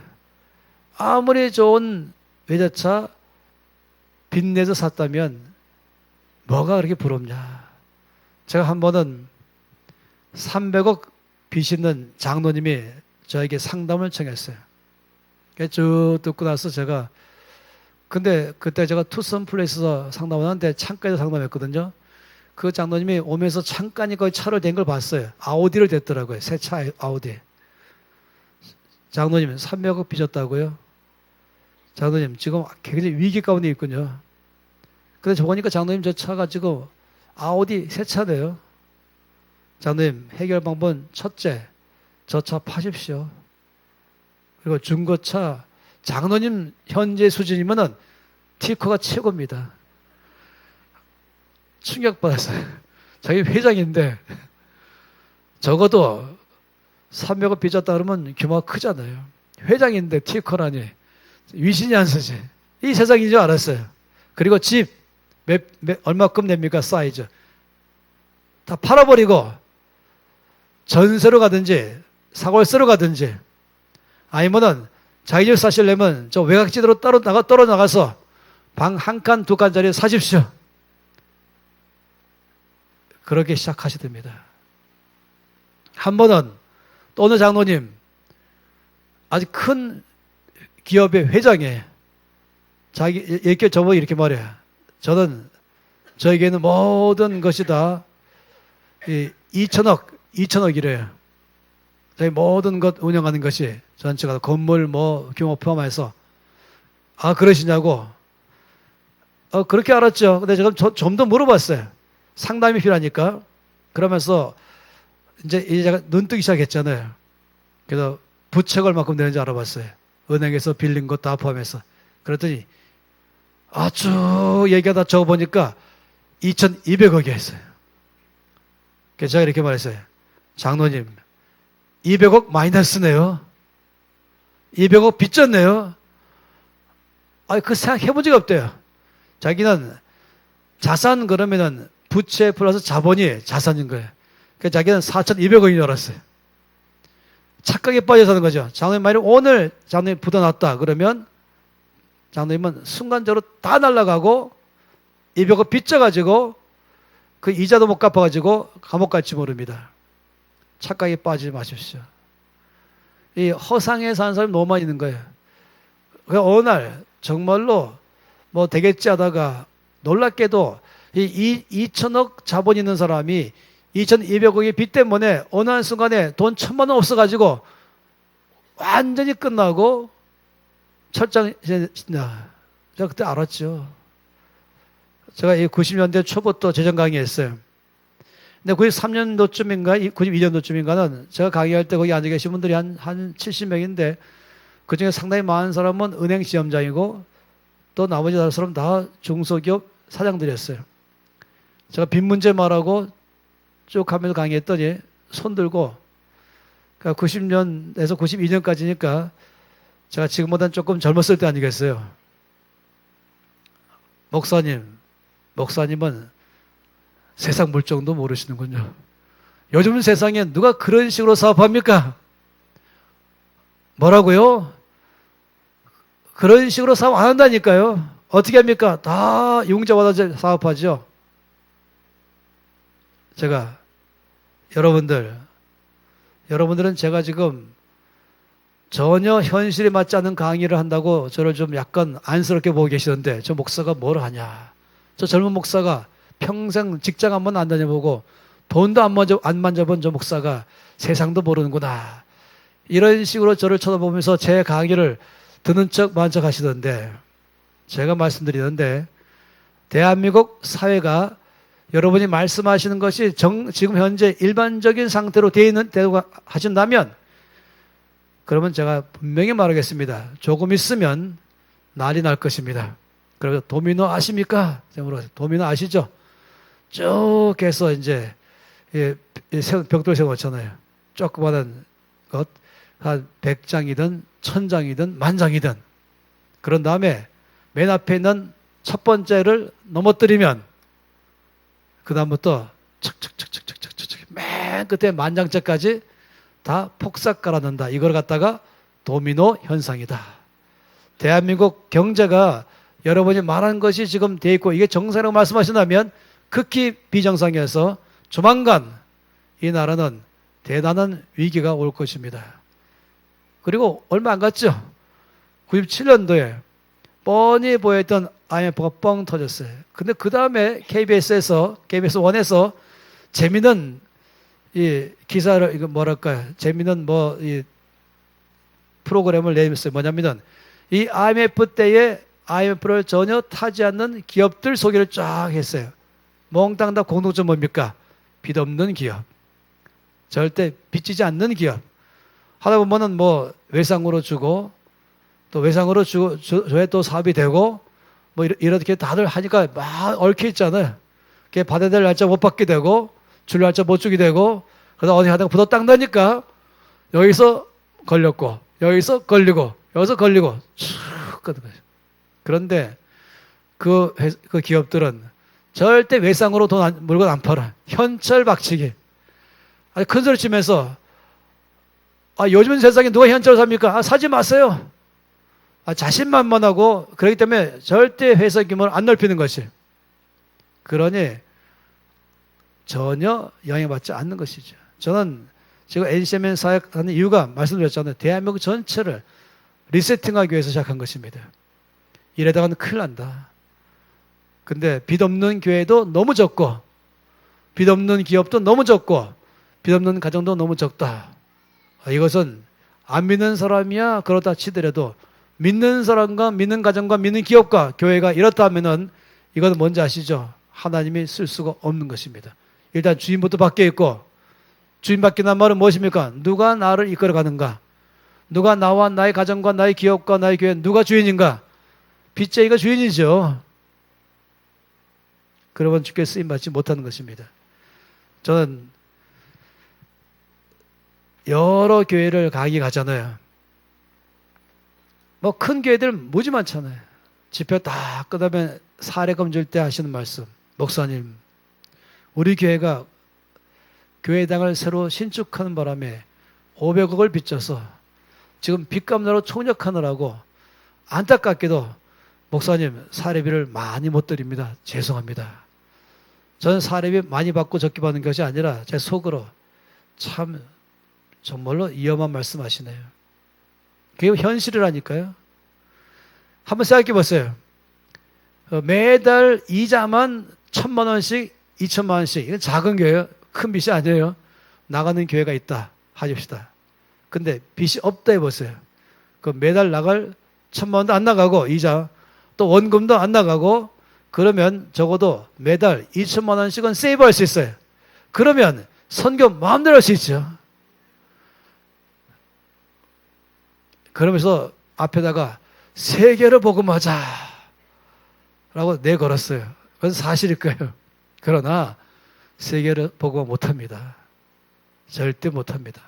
아무리 좋은 외제차 빚내서 샀다면 뭐가 그렇게 부럽냐. 제가 한 번은 300억 빚 있는 장로님이 저에게 상담을 청했어요. 쭉 듣고 나서 제가 근데 그때 제가 투썸 플레이스에서 상담을 하는데 창가에서 상담했거든요. 그 장로님이 오면서 창가니 거의 차를 댄 걸 봤어요. 아우디를 댔더라고요. 새 차 아우디. 장로님 300억 빚었다고요? 장로님 지금 굉장히 위기 가운데 있군요. 근데 저 보니까 장로님 저 차 가지고 아우디 새 차네요. 장로님 해결 방법은 첫째 저 차 파십시오. 그리고 중고차 장로님 현재 수준이면은 티커가 최고입니다. 충격받았어요. 자기 회장인데 적어도 300억 빚었다 그러면 규모가 크잖아요. 회장인데 티커라니 위신이 안 서지. 이 세상인 줄 알았어요. 그리고 집 얼마큼 냅니까? 사이즈 다 팔아버리고 전세로 가든지 사골세로 가든지 아니면은 자기 집 사시려면 저 외곽지대로 떨어 나가서 방 한 칸, 두 칸짜리 사십시오. 그렇게 시작하시됩니다. 한 번은 또 어느 장로님 아주 큰 기업의 회장에 자기 이렇게 저보고 이렇게 말해요. 저에게는 모든 것이 다 2천억이래요. 저희 모든 것 운영하는 것이 전체가 건물 규모 포함해서 그러시냐고. 그렇게 알았죠. 근데 제가 좀 더 물어봤어요. 상담이 필요하니까. 그러면서 이제 제가 눈 뜨기 시작했잖아요. 그래서 부채가 얼마큼 되는지 알아봤어요. 은행에서 빌린 것 다 포함해서. 그랬더니 쭉 얘기하다 적어보니까 2,200억이었어요. 그래서 제가 이렇게 말했어요. 장로님 200억 마이너스네요. 200억 빚졌네요. 그 생각해본 적이 없대요. 자기는 자산 그러면은 부채 플러스 자본이 자산인 거예요. 그래서 자기는 4,200억인 줄 알았어요. 착각에 빠져 사는 거죠. 장로님 만약 오늘 장로님 부도났다 그러면 장로님은 순간적으로 다 날아가고 200억 빚져가지고 그 이자도 못 갚아가지고 감옥 갈지 모릅니다. 착각에 빠지지 마십시오. 이 허상에 사는 사람이 너무 많이 있는 거예요. 어느 날 정말로 뭐 되겠지 하다가 놀랍게도 이 2천억 자본 있는 사람이 2,200억의 빚 때문에 어느 한 순간에 돈 1,000만 원 없어가지고 완전히 끝나고 철장, 제가 그때 알았죠. 제가 이 90년대 초부터 재정 강의했어요. 근데 93년도쯤인가 92년도쯤인가는 제가 강의할 때 거기 앉아 계신 분들이 한 70명인데 그중에 상당히 많은 사람은 은행 시험장이고 또 나머지 다른 사람은 다 중소기업 사장들이었어요. 제가 빈 문제 말하고 쭉 하면서 강의했더니 손 들고, 그러니까 90년에서 92년까지니까 제가 지금보다는 조금 젊었을 때 아니겠어요. 목사님은 세상 물정도 모르시는군요. 요즘 세상에 누가 그런 식으로 사업합니까? 뭐라고요? 그런 식으로 사업 안 한다니까요. 어떻게 합니까? 다 융자받아 사업하죠. 제가 여러분들은 제가 지금 전혀 현실에 맞지 않는 강의를 한다고 저를 좀 약간 안쓰럽게 보고 계시던데, 저 목사가 뭘 하냐. 저 젊은 목사가 평생 직장 한 번 안 다녀보고 돈도 안 만져본 저 목사가 세상도 모르는구나. 이런 식으로 저를 쳐다보면서 제 강의를 듣는 척 마는 척 하시던데, 제가 말씀드리는데 대한민국 사회가 여러분이 말씀하시는 것이 지금 현재 일반적인 상태로 되어 있는 대로 하신다면, 그러면 제가 분명히 말하겠습니다. 조금 있으면 난리 날 것입니다. 그래서 도미노 아십니까? 제가 물어봤어요. 도미노 아시죠? 쭉 해서 이제 벽돌 세워놓잖아요. 조그마한 것, 한 100장이든 1000장이든 10,000장이든. 그런 다음에 맨 앞에 있는 첫 번째를 넘어뜨리면 그 다음부터 척척척척척척척 맨 끝에 만장째까지 다 폭삭 깔아놓는다. 이걸 갖다가 도미노 현상이다. 대한민국 경제가 여러분이 말한 것이 지금 돼 있고 이게 정상이라고 말씀하신다면 극히 비정상이어서 조만간 이 나라는 대단한 위기가 올 것입니다. 그리고 얼마 안 갔죠? 97년도에 뻔히 보였던 IMF가 뻥 터졌어요. 근데 그 다음에 KBS 1에서 재미있는 이 기사를, 이거 뭐랄까요? 재미있는 이 프로그램을 내밀었어요. 뭐냐면은 이 IMF 때에 IMF를 전혀 타지 않는 기업들 소개를 쫙 했어요. 몽땅 다 공통점 뭡니까? 빚 없는 기업. 절대 빚지지 않는 기업. 하다 보면은 외상으로 주고 또 외상으로 줘야 또 사업이 되고 이렇게 다들 하니까 막 얽혀 있잖아요. 그게 받아야 될 날짜 못 받게 되고 줄 날짜 못 주게 되고 그러다 어디 하다가 부도 땅 나니까 여기서 걸렸고 여기서 걸리고 여기서 걸리고 쭉 가는 거죠. 그런데 그 기업들은 절대 외상으로 물건 안 팔아. 현찰 박치기. 아주 큰 소리 치면서 요즘 세상에 누가 현찰을 삽니까? 사지 마세요. 자신만만하고 그렇기 때문에 절대 회사 규모를 안 넓히는 것이. 그러니 전혀 영향받지 않는 것이죠. 저는 지금 NCMN 사역하는 이유가 말씀드렸잖아요. 대한민국 전체를 리세팅하기 위해서 시작한 것입니다. 이러다가는 큰일 난다. 근데 빚 없는 교회도 너무 적고 빚 없는 기업도 너무 적고 빚 없는 가정도 너무 적다. 이것은 안 믿는 사람이야 그렇다 치더라도 믿는 사람과 믿는 가정과 믿는 기업과 교회가 이렇다 하면은 이건 뭔지 아시죠? 하나님이 쓸 수가 없는 것입니다. 일단 주인부터 바뀌어 있고, 주인 바뀌는 말은 무엇입니까? 누가 나를 이끌어 가는가? 누가 나와 나의 가정과 나의 기업과 나의 교회 누가 주인인가? 빚쟁이가 주인이죠. 그러면 주께 쓰임받지 못하는 것입니다. 저는 여러 교회를 강의 가잖아요. 큰 교회들 무지 많잖아요. 집회 다 끝나면 사례금 줄 때 하시는 말씀. 목사님, 우리 교회가 교회당을 새로 신축하는 바람에 500억을 빚져서 지금 빚감나로 총력하느라고 안타깝게도 목사님 사례비를 많이 못 드립니다. 죄송합니다. 저는 사례비 많이 받고 적게 받는 것이 아니라 제 속으로 참 정말로 위험한 말씀하시네요. 그게 현실이라니까요. 한번 생각해 보세요. 매달 이자만 1,000만 원씩, 2,000만 원씩. 이건 작은 교회예요. 큰 빚이 아니에요. 나가는 교회가 있다 하십시다. 근데 빚이 없다 해보세요. 그 매달 나갈 1,000만 원도 안 나가고 이자 또 원금도 안 나가고 그러면 적어도 매달 2,000만 원씩은 세이브할 수 있어요. 그러면 선교 마음대로 할 수 있죠. 그러면서 앞에다가 세계를 복음하자 라고 내걸었어요. 그건 사실일 거예요. 그러나 세계를 복음 못합니다. 절대 못합니다.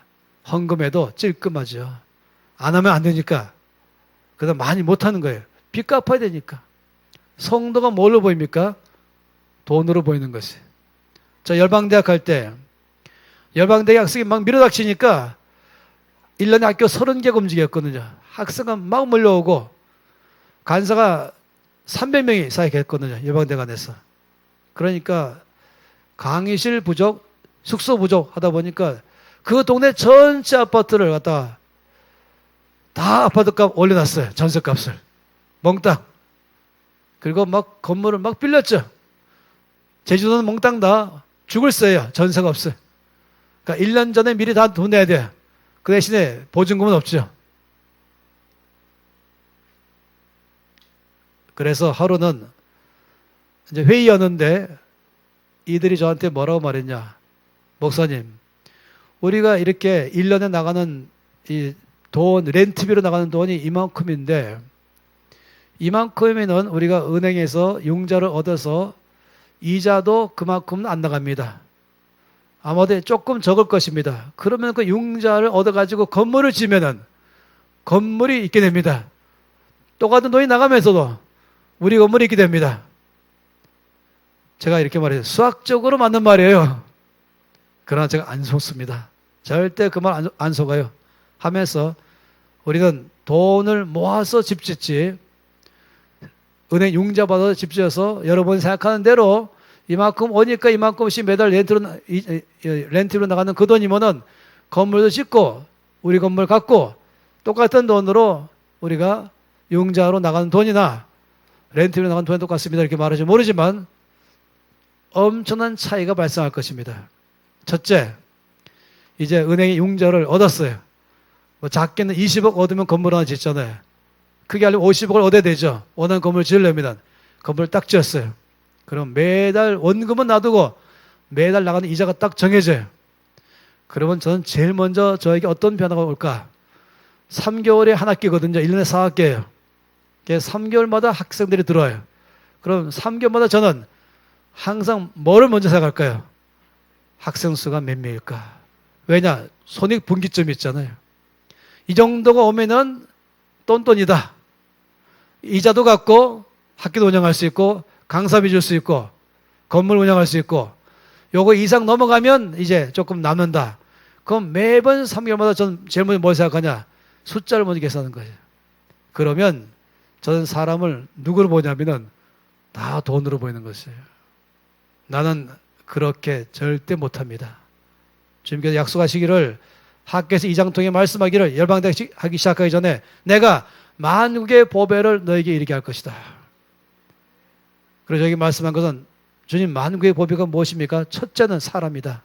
헌금해도 찔끔하죠. 안 하면 안 되니까. 그다음 많이 못하는 거예요. 빚 갚아야 되니까. 성도가 뭘로 보입니까? 돈으로 보이는 것이. 저 열방대학 할 때 열방대학 학생이 막 밀어닥치니까 1년에 학교 30개가 움직였거든요. 학생은 막 몰려오고 간사가 300명이 사역했거든요. 열방대관에서. 그러니까 강의실 부족, 숙소 부족 하다 보니까 그 동네 전체 아파트를 갖다가 다 아파트값 올려놨어요. 전세값을. 몽땅. 그리고 막 건물을 막 빌렸죠. 제주도는 몽땅 다 죽을 써요. 전세가 없어요. 그러니까 1년 전에 미리 다 돈 내야 돼요. 그 대신에 보증금은 없죠. 그래서 하루는 이제 회의였는데 이들이 저한테 뭐라고 말했냐. 목사님, 우리가 이렇게 1년에 나가는 이 돈, 렌트비로 나가는 돈이 이만큼인데 이만큼이면 우리가 은행에서 융자를 얻어서 이자도 그만큼은 안 나갑니다. 아마도 조금 적을 것입니다. 그러면 그 융자를 얻어가지고 건물을 지면은 건물이 있게 됩니다. 똑같은 돈이 나가면서도 우리 건물이 있게 됩니다. 제가 이렇게 말해요. 수학적으로 맞는 말이에요. 그러나 제가 안 속습니다. 절대 그 말 안 속아요. 하면서 우리는 돈을 모아서 집 짓지 은행 융자 받아서 집 지어서 여러분이 생각하는 대로 이만큼 오니까 이만큼씩 매달 렌트로 나가는 그 돈이면은 건물도 짓고 우리 건물 갖고 똑같은 돈으로 우리가 융자로 나가는 돈이나 렌트로 나가는 돈이 똑같습니다. 이렇게 말하지 모르지만 엄청난 차이가 발생할 것입니다. 첫째, 이제 은행이 융자를 얻었어요. 뭐 작게는 20억 얻으면 건물 하나 짓잖아요. 크게 하려면 50억을 얻어야 되죠. 원하는 건물을 지으려면 건물을 딱 지었어요. 그럼 매달 원금은 놔두고 매달 나가는 이자가 딱 정해져요. 그러면 저는 제일 먼저 저에게 어떤 변화가 올까? 3개월에 한 학기거든요. 1년에 4학기예요. 3개월마다 학생들이 들어와요. 그럼 3개월마다 저는 항상 뭐를 먼저 생각할까요? 학생 수가 몇 명일까? 왜냐? 손익분기점이 있잖아요. 이 정도가 오면은 똔똔이다. 이자도 갚고 학교도 운영할 수 있고 강사비 줄 수 있고 건물 운영할 수 있고 요거 이상 넘어가면 이제 조금 남는다. 그럼 매번 3개월마다 전 제일 먼저 뭘 생각하냐? 숫자를 먼저 계산하는 거예요. 그러면 저는 사람을 누구로 보냐면은 다 돈으로 보이는 것이에요. 나는 그렇게 절대 못합니다. 주님께서 약속하시기를 학교에서 이장통에 말씀하기를 열방대학 하기 시작하기 전에 내가 만국의 보배를 너에게 이르게 할 것이다. 그래서 여기 말씀한 것은 주님 만국의 보배가 무엇입니까? 첫째는 사람이다.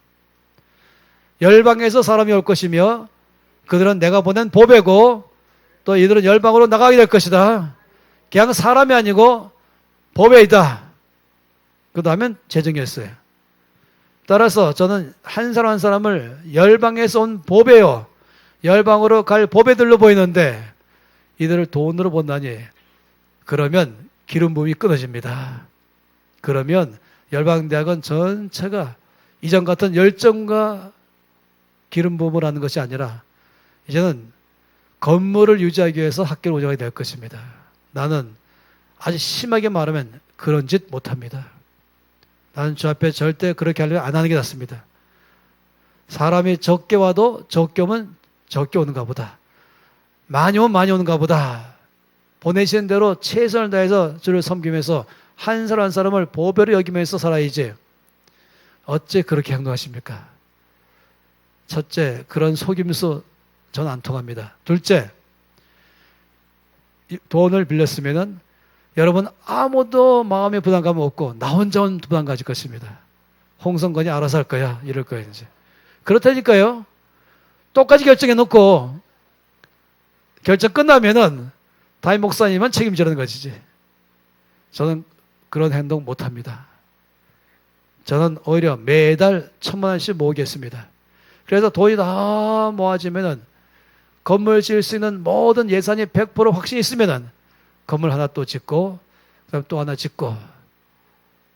열방에서 사람이 올 것이며 그들은 내가 보낸 보배고 또 이들은 열방으로 나가게 될 것이다. 그냥 사람이 아니고 보배이다. 그 다음엔 재정이었어요. 따라서 저는 한 사람 한 사람을 열방에서 온 보배요. 열방으로 갈 보배들로 보이는데 이들을 돈으로 본다니 그러면 기름 부음이 끊어집니다. 그러면 열방대학은 전체가 이전 같은 열정과 기름 부음을 하는 것이 아니라 이제는 건물을 유지하기 위해서 학교를 운영하게 될 것입니다. 나는 아주 심하게 말하면 그런 짓 못합니다. 나는 주 앞에 절대 그렇게 하려면 안 하는 게 낫습니다. 사람이 적게 와도 적게 오면 적게 오는가 보다. 많이 오면 많이 오는가 보다. 보내시는 대로 최선을 다해서 주를 섬기면서 한 사람 한 사람을 보배로 여기면서 살아야지. 어째 그렇게 행동하십니까? 첫째, 그런 속임수 저는 안 통합니다. 둘째, 돈을 빌렸으면은 여러분 아무도 마음의 부담감은 없고 나 혼자 온 부담 가질 것입니다. 홍성건이 알아서 할 거야. 이럴 거예요. 이제. 그렇다니까요. 똑같이 결정해 놓고 결정 끝나면은 담임 목사님은 책임지라는 것이지. 저는 그런 행동 못합니다. 저는 오히려 매달 1,000만 원씩 모으겠습니다. 그래서 돈이 다 모아지면은 건물 지을 수 있는 모든 예산이 100% 확신이 있으면은 건물 하나 또 짓고 그다음 또 하나 짓고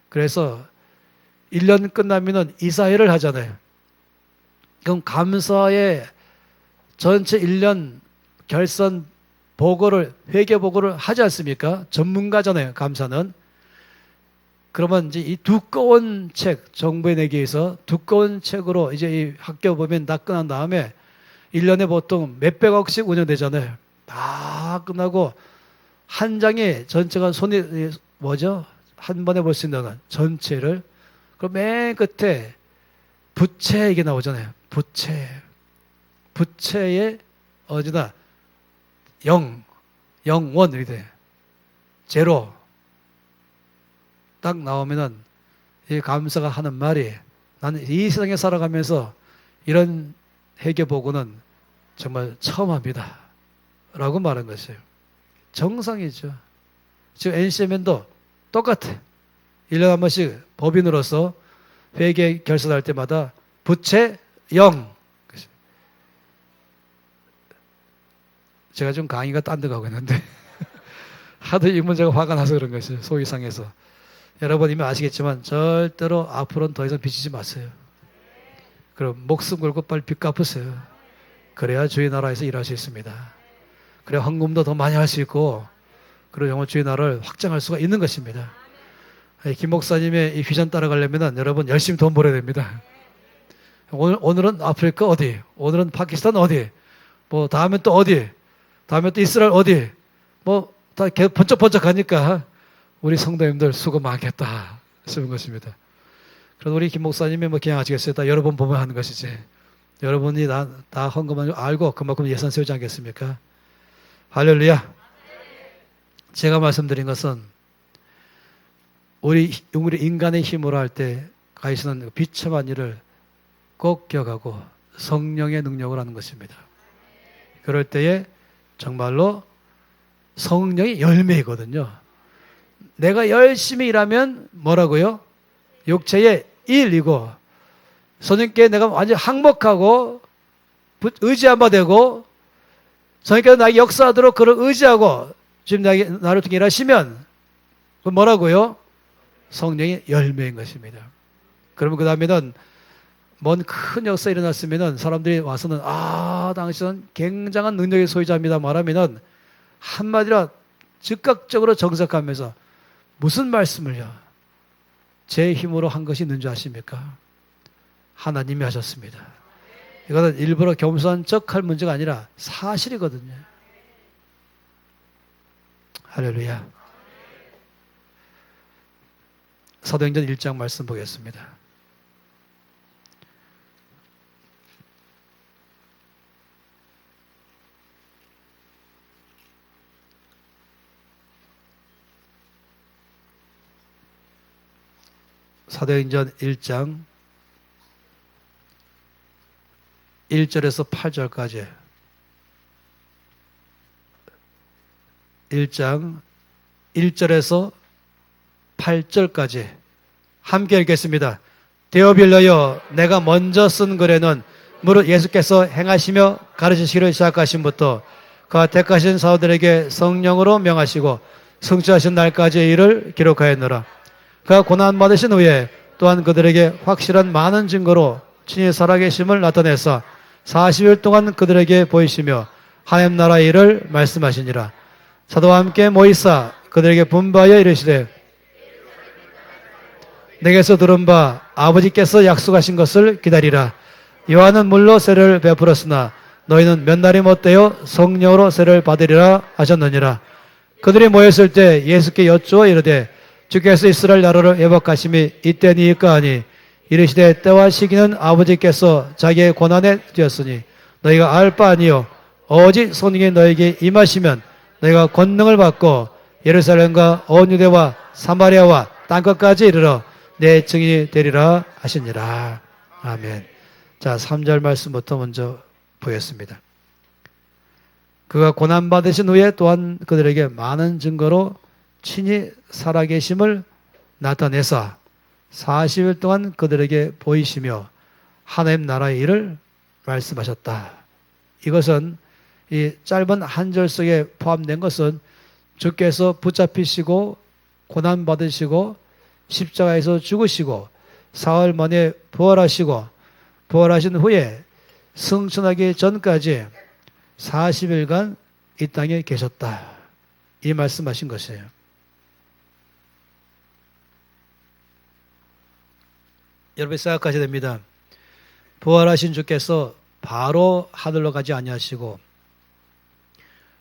그래서 1년 끝나면은 이사회를 하잖아요. 그럼 감사의 전체 1년 결산 보고를 회계 보고를 하지 않습니까? 전문가잖아요. 감사는. 그러면 이제 이 두꺼운 책 정부에 내기 위해서 두꺼운 책으로 이제 이 학교 보면 다 끝난 다음에 1년에 보통 몇백억씩 운영되잖아요. 다 끝나고 한 장에 전체가 손이 뭐죠? 한 번에 볼 수 있는 전체를 그럼 맨 끝에 부채 이게 나오잖아요. 부채에 어디다 0, 0원 이렇게 돼. 제로 딱 나오면은 이 감사가 하는 말이 나는 이 세상에 살아가면서 이런 회계 보고는 정말 처음 합니다. 라고 말한 것이에요. 정상이죠. 지금 NCMN도 똑같아. 1년에 한 번씩 법인으로서 회계 결산할 때마다 부채 0. 제가 좀 강의가 딴 데 가고 있는데 하도 이 문제가 화가 나서 그런 것이에요. 속이 상해서. 여러분 이미 아시겠지만 절대로 앞으로는 더 이상 빚지지 마세요. 그럼 목숨 걸고 빨리 빚 갚으세요. 그래야 주의 나라에서 일할 수 있습니다. 그래야 헌금도 더 많이 할 수 있고 그리고 영원 주의 나라를 확장할 수가 있는 것입니다. 김 목사님의 이 비전 따라가려면 여러분 열심히 돈 벌어야 됩니다. 오늘은 아프리카 어디? 오늘은 파키스탄 어디? 뭐 다음엔 또 어디? 다음에 또 이스라엘 어디? 뭐 다 번쩍번쩍 가니까 우리 성도님들 수고 많겠다 싶은 것입니다. 그래서 우리 김 목사님이 뭐 그냥 아시겠어요? 다 여러 번 보면 하는 것이지. 여러분이 다 헌금하는 걸 알고 그만큼 예산 세우지 않겠습니까? 할렐루야. 제가 말씀드린 것은 우리 인간의 힘으로 할 때 가시는 비참한 일을 꼭 기억하고 성령의 능력을 하는 것입니다. 그럴 때에 정말로 성령이 열매이거든요. 내가 열심히 일하면 뭐라고요? 육체의 일이고 성령께 내가 완전히 항목하고 의지한 바 되고 성령께서 나에게 역사하도록 그를 의지하고 지금 나를 통해 일하시면 그건 뭐라고요? 성령의 열매인 것입니다. 그러면 그 다음에는 먼 큰 역사 일어났으면은 사람들이 와서는 당신은 굉장한 능력의 소유자입니다 말하면은 한마디로 즉각적으로 정색하면서 무슨 말씀을요? 제 힘으로 한 것이 있는 줄 아십니까? 하나님이 하셨습니다. 이거는 일부러 겸손한 척할 문제가 아니라 사실이거든요. 할렐루야. 사도행전 1장 말씀 보겠습니다. 사도행전 1장 1절에서 8절까지 1장 1절에서 8절까지 함께 읽겠습니다. 데오빌러여 내가 먼저 쓴 글에는 무릇 예수께서 행하시며 가르치시기를 시작하신부터 그가 택하신 사도들에게 성령으로 명하시고 성취하신 날까지의 일을 기록하였노라. 그가 고난받으신 후에 또한 그들에게 확실한 많은 증거로 친히 살아계심을 나타내서 40일 동안 그들에게 보이시며 하나님 나라의 일을 말씀하시니라. 사도와 함께 모이사 그들에게 분부하여 이르시되 내게서 들은 바 아버지께서 약속하신 것을 기다리라. 요한은 물로 세례를 베풀었으나 너희는 몇 날이 못되어 성령으로 세례를 받으리라 하셨느니라. 그들이 모였을 때 예수께 여쭈어 이르되 주께서 이스라엘 나라를 회복하심이 이때니까 하니 이르시되 때와 시기는 아버지께서 자기의 고난에 두었으니 너희가 알 바 아니요 오직 성령이 너희에게 임하시면 너희가 권능을 받고 예루살렘과 온 유대와 사마리아와 땅끝까지 이르러 내 증인이 되리라 하시니라. 아멘. 자, 3절 말씀부터 먼저 보겠습니다. 그가 고난받으신 후에 또한 그들에게 많은 증거로 친히 살아계심을 나타내사 40일 동안 그들에게 보이시며 하나님 나라의 일을 말씀하셨다. 이것은 이 짧은 한 절 속에 포함된 것은 주께서 붙잡히시고 고난받으시고 십자가에서 죽으시고 사흘 만에 부활하시고 부활하신 후에 승천하기 전까지 40일간 이 땅에 계셨다. 이 말씀하신 것이에요. 여러분 생각하셔야 됩니다. 부활하신 주께서 바로 하늘로 가지 아니하시고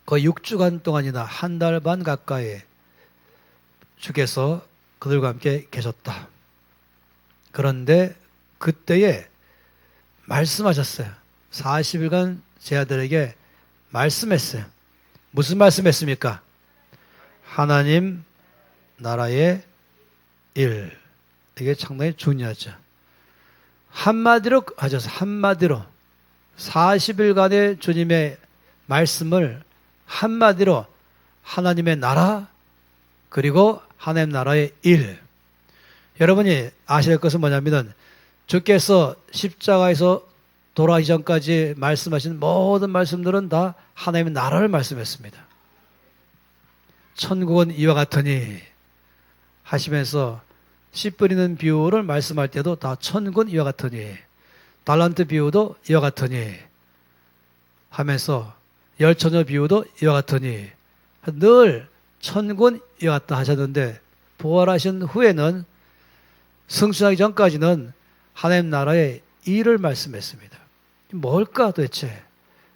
거의 6주간 동안이나 한 달 반 가까이 주께서 그들과 함께 계셨다. 그런데 그때에 말씀하셨어요. 40일간 제 아들에게 말씀했어요. 무슨 말씀했습니까? 하나님 나라의 일. 이게 상당히 중요하죠. 한마디로 하셔서 한마디로 40일간의 주님의 말씀을 한마디로 하나님의 나라 그리고 하나님 나라의 일. 여러분이 아셔야 할 것은 뭐냐면은 주께서 십자가에서 돌아가기 전까지 말씀하신 모든 말씀들은 다 하나님의 나라를 말씀했습니다. 천국은 이와 같으니 하시면서 씨 뿌리는 비유를 말씀할 때도 다 천국은 이와 같으니 달란트 비유도 이와 같으니 하면서 열처녀 비유도 이와 같으니 늘 천국은 이와 같다 하셨는데 부활하신 후에는 승천하기 전까지는 하나님 나라의 일을 말씀했습니다. 뭘까 도대체?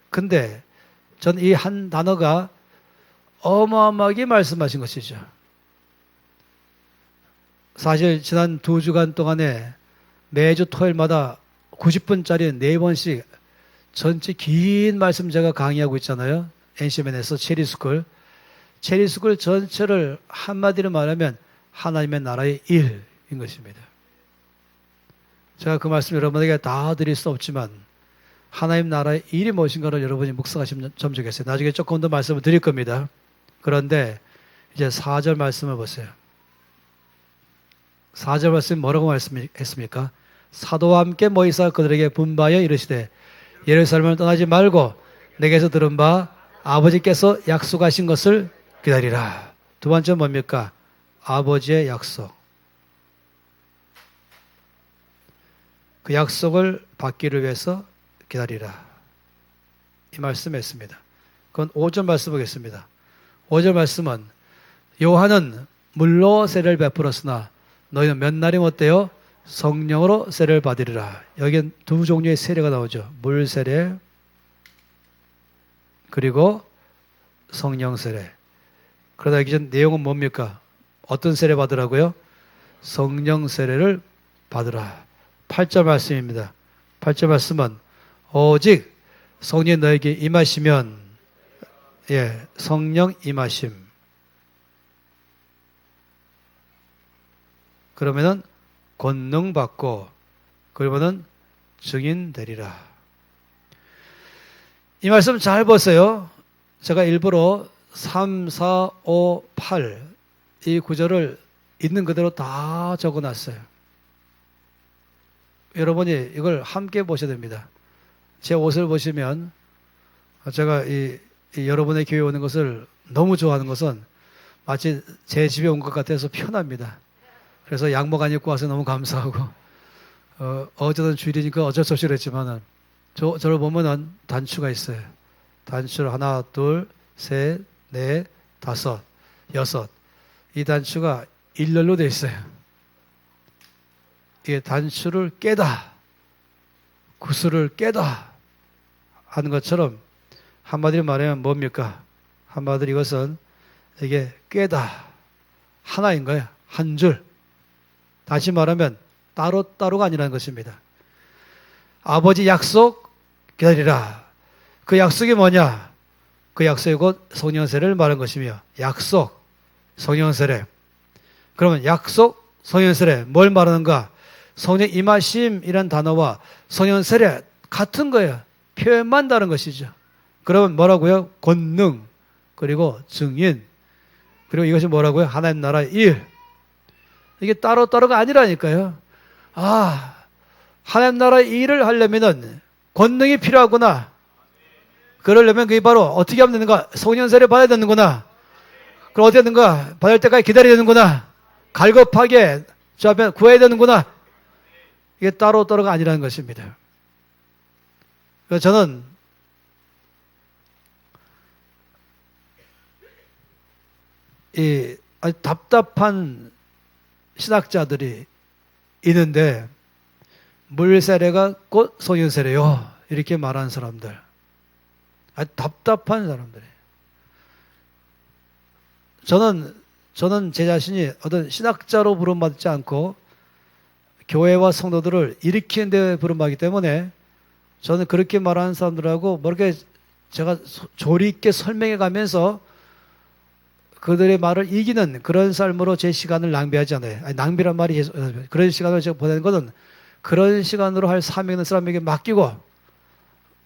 근데 전 이 한 단어가 어마어마하게 말씀하신 것이죠. 사실 지난 2주간 동안에 매주 토요일마다 90분짜리 4번씩 전체 긴 말씀 제가 강의하고 있잖아요. NCMN에서 체리스쿨. 체리스쿨 전체를 한마디로 말하면 하나님의 나라의 일인 것입니다. 제가 그 말씀 여러분에게 다 드릴 수 없지만 하나님 나라의 일이 무엇인가를 여러분이 묵상하시면 좀 좋겠어요. 나중에 조금 더 말씀을 드릴 겁니다. 그런데 이제 4절 말씀을 보세요. 4절 말씀 뭐라고 말씀했습니까? 사도와 함께 모이사 그들에게 분바하여 이르시되 예루살렘을 떠나지 말고 내게서 들은 바 아버지께서 약속하신 것을 기다리라. 두 번째 뭡니까? 아버지의 약속. 그 약속을 받기를 위해서 기다리라. 이 말씀했습니다. 그건 5절 말씀 보겠습니다. 5절 말씀은 요한은 물로 세례를 베풀었으나 너희는 몇 날이 못되어 성령으로 세례를 받으리라. 여기는 두 종류의 세례가 나오죠. 물 세례 그리고 성령 세례. 그러다 여기 전 내용은 뭡니까? 어떤 세례 받으라고요? 성령 세례를 받으라. 8절 말씀입니다. 8절 말씀은 오직 성령이 너에게 임하시면 성령 임하심. 그러면은 권능 받고 그러면은 증인 되리라. 이 말씀 잘 보세요. 제가 일부러 3, 4, 5, 8 이 구절을 있는 그대로 다 적어놨어요. 여러분이 이걸 함께 보셔야 됩니다. 제 옷을 보시면 제가 이 여러분의 교회에 오는 것을 너무 좋아하는 것은 마치 제 집에 온 것 같아서 편합니다. 그래서 양복 안 입고 와서 너무 감사하고 어제는 주일이니까 어쩔 수 없이 그랬지만은 저를 보면은 단추가 있어요. 단추를 하나, 둘, 셋, 넷, 다섯, 여섯. 이 단추가 일렬로 되어 있어요. 이게 단추를 깨다, 구슬을 깨다 하는 것처럼 한마디로 말하면 뭡니까? 한마디로 이것은 이게 깨다 하나인 거예요. 한 줄. 다시 말하면 따로따로가 아니라는 것입니다. 아버지 약속 기다리라. 그 약속이 뭐냐? 그 약속이 곧 성령세례를 말한 것이며 약속, 성령세례. 그러면 약속, 성령세례 뭘 말하는가? 성령 임하심이란 단어와 성령세례 같은 거예요. 표현만 다른 것이죠. 그러면 뭐라고요? 권능, 그리고 증인, 그리고 이것이 뭐라고요? 하나님 나라의 일. 이게 따로따로가 아니라니까요. 아, 하나님 나라 일을 하려면은 권능이 필요하구나. 그러려면 그게 바로 어떻게 하면 되는가? 성령 세례 받아야 되는구나. 그럼 어떻게 되는가? 받을 때까지 기다려야 되는구나. 갈급하게 저 앞에 구해야 되는구나. 이게 따로따로가 아니라는 것입니다. 그래서 저는 이 아주 답답한 신학자들이 있는데 물 세례가 곧 성령 세례요. 이렇게 말하는 사람들. 아주 답답한 사람들이에요. 저는 제 자신이 어떤 신학자로 부름받지 않고 교회와 성도들을 일으키는 데 부름받기 때문에 저는 그렇게 말하는 사람들하고 모르게 제가 조리 있게 설명해 가면서 그들의 말을 이기는 그런 삶으로 제 시간을 낭비하지 않아요. 아니, 낭비란 말이 그런 시간을 제가 보내는 것은 그런 시간으로 할 사명 있는 사람에게 맡기고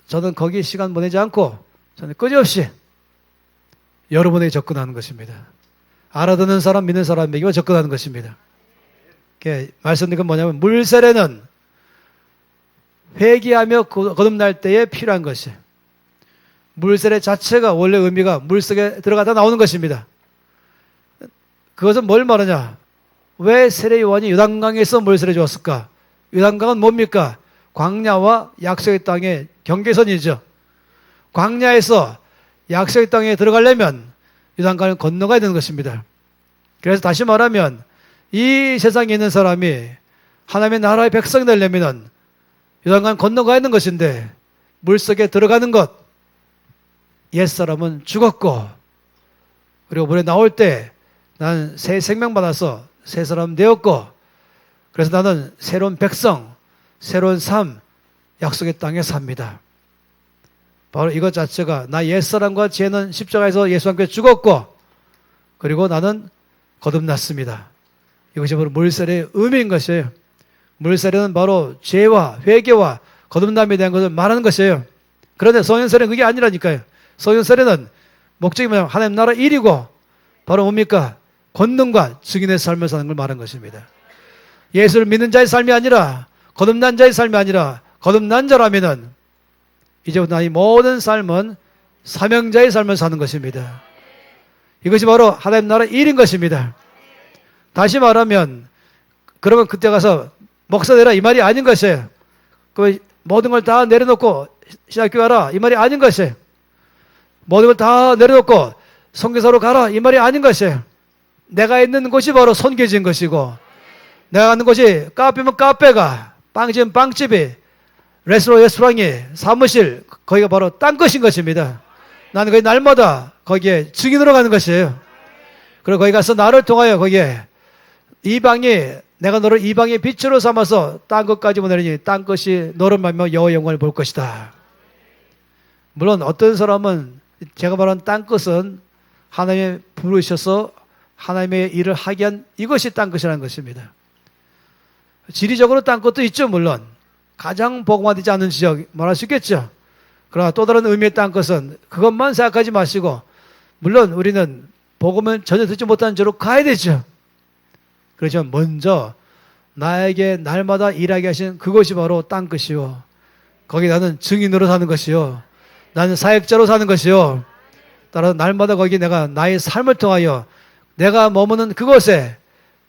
저는 거기에 시간 보내지 않고 저는 끊임없이 여러분에게 접근하는 것입니다. 알아듣는 사람, 믿는 사람에게 접근하는 것입니다. 말씀드린 건 뭐냐면 물세례는 회개하며 거듭날 때에 필요한 것이에요. 물세례 자체가 원래 의미가 물속에 들어가다 나오는 것입니다. 그것은 뭘 말하냐? 왜 세례 요한이 요단강에서 물세례 주었을까? 요단강은 뭡니까? 광야와 약속의 땅의 경계선이죠. 광야에서 약속의 땅에 들어가려면 요단강을 건너가야 되는 것입니다. 그래서 다시 말하면 이 세상에 있는 사람이 하나님의 나라의 백성이 되려면 요단강 건너가야 하는 것인데 물속에 들어가는 것, 옛사람은 죽었고 그리고 물에 나올 때 나는 새 생명 받아서 새 사람 되었고 그래서 나는 새로운 백성, 새로운 삶, 약속의 땅에 삽니다. 바로 이것 자체가 나 옛사람과 죄는 십자가에서 예수와 함께 죽었고 그리고 나는 거듭났습니다. 이것이 바로 물세례의 의미인 것이에요. 물세례는 바로 죄와 회개와 거듭남에 대한 것을 말하는 것이에요. 그런데 성령세례는 그게 아니라니까요. 성령세례는 목적이 뭐냐면 하나님 나라 일이고 바로 뭡니까? 권능과 증인의 삶을 사는 걸 말하는 것입니다. 예수를 믿는 자의 삶이 아니라 거듭난 자의 삶이 아니라 거듭난 자라면은 이제부터 이 모든 삶은 사명자의 삶을 사는 것입니다. 이것이 바로 하나님 나라 일인 것입니다. 다시 말하면 그러면 그때 가서 목사 되라 이 말이 아닌 것이에요. 그 모든 걸 다 내려놓고 신학교 가라 이 말이 아닌 것이에요. 모든 걸 다 내려놓고 선교사로 가라 이 말이 아닌 것이에요. 내가 있는 곳이 바로 선교지인 것이고 내가 가는 곳이 카페면 카페가 빵집은 빵집이 레스토랑이 사무실 거기가 바로 딴 것인 것입니다. 나는 거기 날마다 거기에 증인으로 가는 것이에요. 그리고 거기 가서 나를 통하여 거기에 이방이 내가 너를 이방의 빛으로 삼아서 딴 것까지 보내니 딴 것이 너를 말며 여호와의 영광을 볼 것이다. 물론 어떤 사람은 제가 말한 딴 것은 하나님이 부르셔서 하나님의 일을 하게 한 이것이 딴 것이라는 것입니다. 지리적으로 딴 것도 있죠. 물론 가장 복음화되지 않은 지역 말할 수 있겠죠. 그러나 또 다른 의미의 딴 것은 그것만 생각하지 마시고 물론 우리는 복음을 전혀 듣지 못하는 지로 가야 되죠. 그렇지만 먼저 나에게 날마다 일하게 하신 그것이 바로 딴 것이요. 거기 나는 증인으로 사는 것이요. 나는 사역자로 사는 것이요. 따라서 날마다 거기 내가 나의 삶을 통하여 내가 머무는 그곳에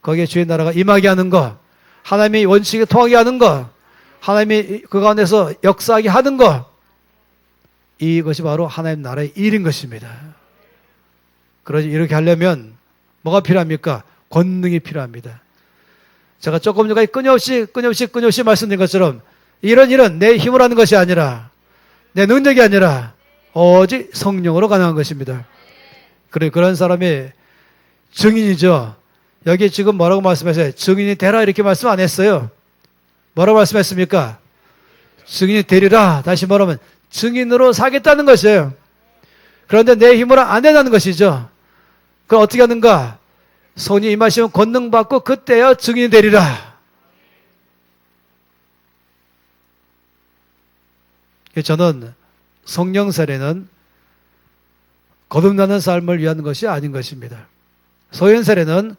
거기에 주의 나라가 임하게 하는 것, 하나님이 원칙에 통하게 하는 것, 하나님이 그 가운데서 역사하게 하는 것, 이것이 바로 하나님 나라의 일인 것입니다. 그러지 이렇게 하려면 뭐가 필요합니까? 권능이 필요합니다. 제가 조금 전까지 끊임없이 말씀드린 것처럼 이런 일은 내 힘으로 하는 것이 아니라 내 능력이 아니라 오직 성령으로 가능한 것입니다. 그런 사람이 증인이죠. 여기 지금 뭐라고 말씀하세요? 증인이 되라 이렇게 말씀 안 했어요. 뭐라고 말씀했습니까? 증인이 되리라. 다시 말하면 증인으로 사겠다는 것이에요. 그런데 내 힘으로 안 된다는 것이죠. 그럼 어떻게 하는가? 성령이 임하시면 권능 받고 그때야 증인이 되리라. 저는 성령 세례는 거듭나는 삶을 위한 것이 아닌 것입니다. 성령 세례는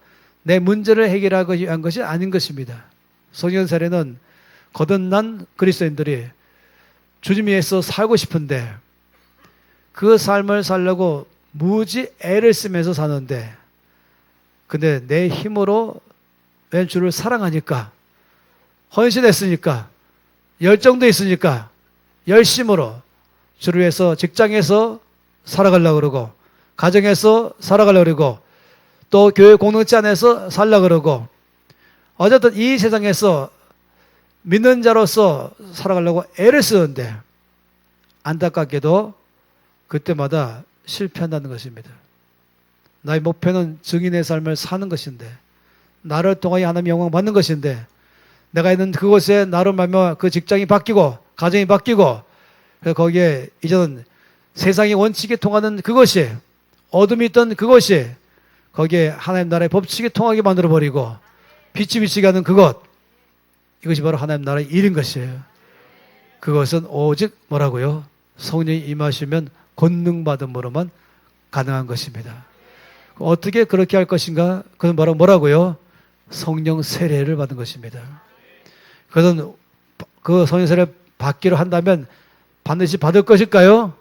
내 문제를 해결하기 위한 것이 아닌 것입니다. 성령 세례는 거듭난 그리스도인들이 주님 위해서 살고 싶은데 그 삶을 살려고 무지 애를 쓰면서 사는데 근데 내 힘으로 왜 주를 사랑하니까 헌신했으니까 열정도 있으니까 열심으로 주를 위해서 직장에서 살아가려고 그러고 가정에서 살아가려고 그러고 또 교회 공동체 안에서 살려고 그러고 어쨌든 이 세상에서 믿는 자로서 살아가려고 애를 쓰는데 안타깝게도 그때마다 실패한다는 것입니다. 나의 목표는 증인의 삶을 사는 것인데 나를 통하여 하나님의 영광 받는 것인데 내가 있는 그곳에 나로 말미암아 그 직장이 바뀌고 가정이 바뀌고 거기에 이제는 세상의 원칙이 통하는 그것이 어둠이 있던 그것이 거기에 하나님 나라의 법칙이 통하게 만들어버리고 빛이 비치게 하는 그것 이것이 바로 하나님 나라의 일인 것이에요. 그것은 오직 뭐라고요? 성령이 임하시면 권능받음으로만 가능한 것입니다. 어떻게 그렇게 할 것인가? 그건 바로 뭐라고요? 성령 세례를 받은 것입니다. 그것은 그 성령 세례를 받기로 한다면 반드시 받을 것일까요?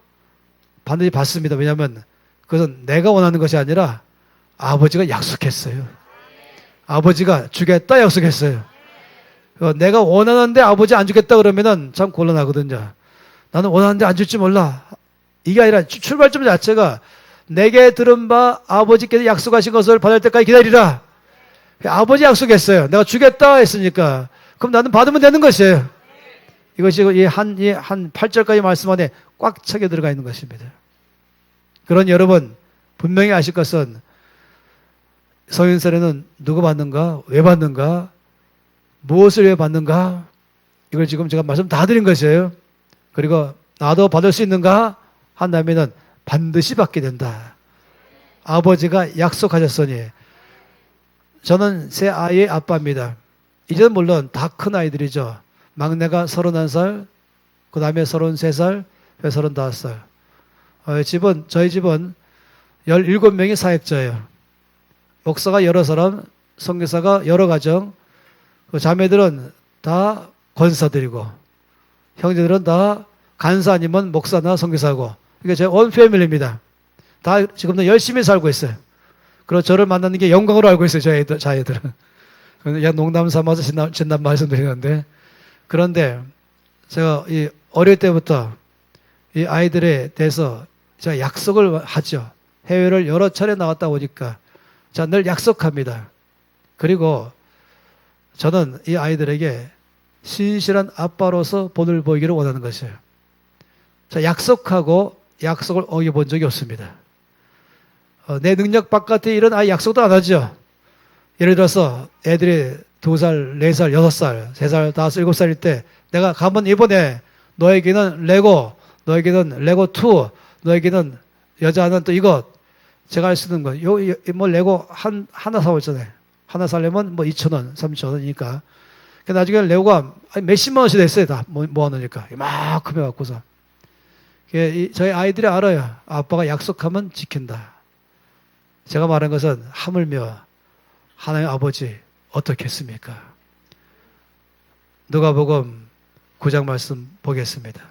반드시 받습니다. 왜냐하면 그것은 내가 원하는 것이 아니라 아버지가 약속했어요. 아버지가 주겠다 약속했어요. 내가 원하는데 아버지 안 주겠다 그러면은 참 곤란하거든요. 나는 원하는데 안 줄지 몰라. 이게 아니라 출발점 자체가 내게 들은 바 아버지께서 약속하신 것을 받을 때까지 기다리라. 아버지 약속했어요. 내가 주겠다 했으니까. 그럼 나는 받으면 되는 것이에요. 이것이 한 8절까지 말씀 안에 꽉 차게 들어가 있는 것입니다. 그런 여러분 분명히 아실 것은 성령 세례는 누가 받는가? 왜 받는가? 무엇을 왜 받는가? 이걸 지금 제가 말씀 다 드린 것이에요. 그리고 나도 받을 수 있는가? 한다면은 반드시 받게 된다. 아버지가 약속하셨으니 저는 새 아이의 아빠입니다. 이제는 물론 다 큰 아이들이죠. 막내가 31살, 그 다음에 33살, 35살. 저희 집은 17명이 사역자예요. 목사가 여러 사람, 선교사가 여러 가정, 그 자매들은 다 권사들이고, 형제들은 다 간사 아니면 목사나 선교사고, 이게 제 원 패밀리입니다. 다 지금도 열심히 살고 있어요. 그리고 저를 만나는 게 영광으로 알고 있어요, 자애들은. 그냥 농담 삼아서 진단 말씀드리는데, 그런데 제가 이 어릴 때부터 이 아이들에 대해서 제가 약속을 하죠. 해외를 여러 차례 나왔다 보니까 자, 늘 약속합니다. 그리고 저는 이 아이들에게 신실한 아빠로서 본을 보이기를 원하는 것이에요. 자, 약속하고 약속을 어겨본 적이 없습니다. 내 능력 바깥의 일은 아예 약속도 안 하죠. 예를 들어서 애들이 2살, 4살, 6살, 3살, 5살, 7살일 때 내가 가면 이번에 너에게는 레고, 너에게는 레고2, 너에게는 여자는 또 이것 제가 할 수 있는 거. 뭐 레고 하나 사왔잖아요. 하나 살려면 뭐 2,000원, 3,000원이니까. 나중에 레고가 몇십만 원씩 됐어요. 다 모아놓으니까. 이만큼 해갖고서. 저희 아이들이 알아요. 아빠가 약속하면 지킨다. 제가 말한 것은 하물며 하나님 아버지 어떻게 했습니까? 누가복음 9장 말씀 보겠습니다.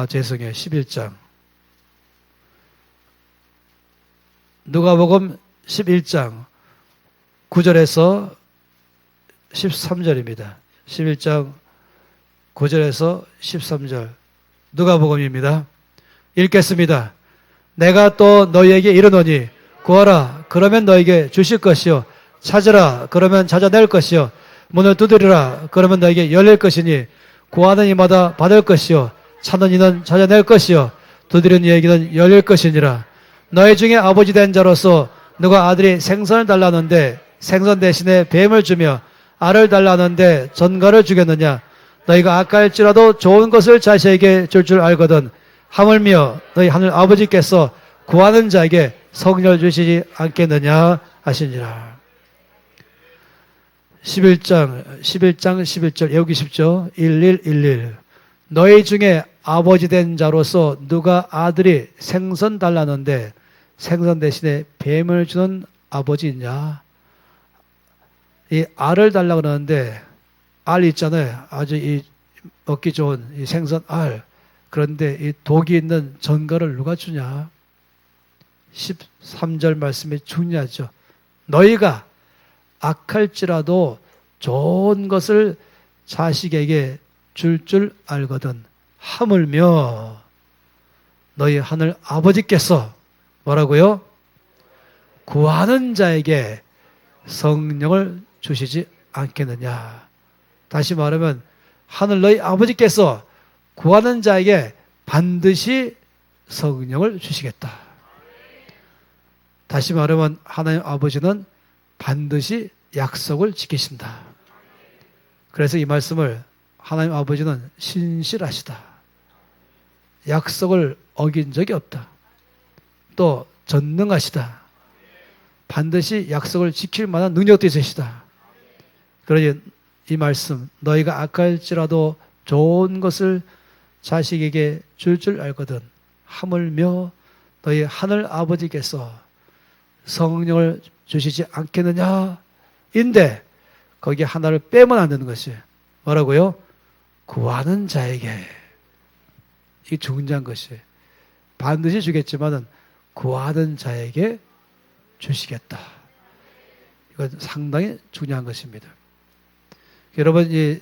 죄송해요. 11장. 누가복음 11장 9절에서 13절입니다. 11장 9절에서 13절 누가복음입니다. 읽겠습니다. 내가 또 너희에게 이르노니 구하라 그러면 너에게 주실 것이요 찾으라 그러면 찾아낼 것이요 문을 두드리라 그러면 너에게 열릴 것이니 구하는 이마다 받을 것이요 찾는 이는 찾아낼 것이요 두드리는 이에게는 열릴 것이니라. 너희 중에 아버지 된 자로서 누가 아들이 생선을 달라는데 생선 대신에 뱀을 주며 알을 달라는데 전갈을 주겠느냐. 너희가 아까일지라도 좋은 것을 자식에게 줄 알거든 하물며 너희 하늘 아버지께서 구하는 자에게 성령을 주시지 않겠느냐 하시니라. 11장 11절 외우기 쉽죠. 1111 너희 중에 아버지 된 자로서 누가 아들이 생선 달라는데 생선 대신에 뱀을 주는 아버지 있냐? 이 알을 달라고 그러는데 알 있잖아요. 아주 이 먹기 좋은 이 생선 알. 그런데 이 독이 있는 전갈을 누가 주냐? 13절 말씀이 중요하죠. 너희가 악할지라도 좋은 것을 자식에게 줄 알거든 하물며 너희 하늘 아버지께서 뭐라고요? 구하는 자에게 성령을 주시지 않겠느냐. 다시 말하면 하늘 너희 아버지께서 구하는 자에게 반드시 성령을 주시겠다. 다시 말하면 하나님 아버지는 반드시 약속을 지키신다. 그래서 이 말씀을 하나님 아버지는 신실하시다. 약속을 어긴 적이 없다. 또 전능하시다. 반드시 약속을 지킬 만한 능력도 있으시다. 그러니 이 말씀 너희가 악할지라도 좋은 것을 자식에게 줄 알거든 하물며 너희 하늘 아버지께서 성령을 주시지 않겠느냐 인데 거기에 하나를 빼면 안 되는 것이 뭐라고요? 구하는 자에게. 이게 중요한 것이 반드시 주겠지만은 구하는 자에게 주시겠다. 이건 상당히 중요한 것입니다. 여러분 이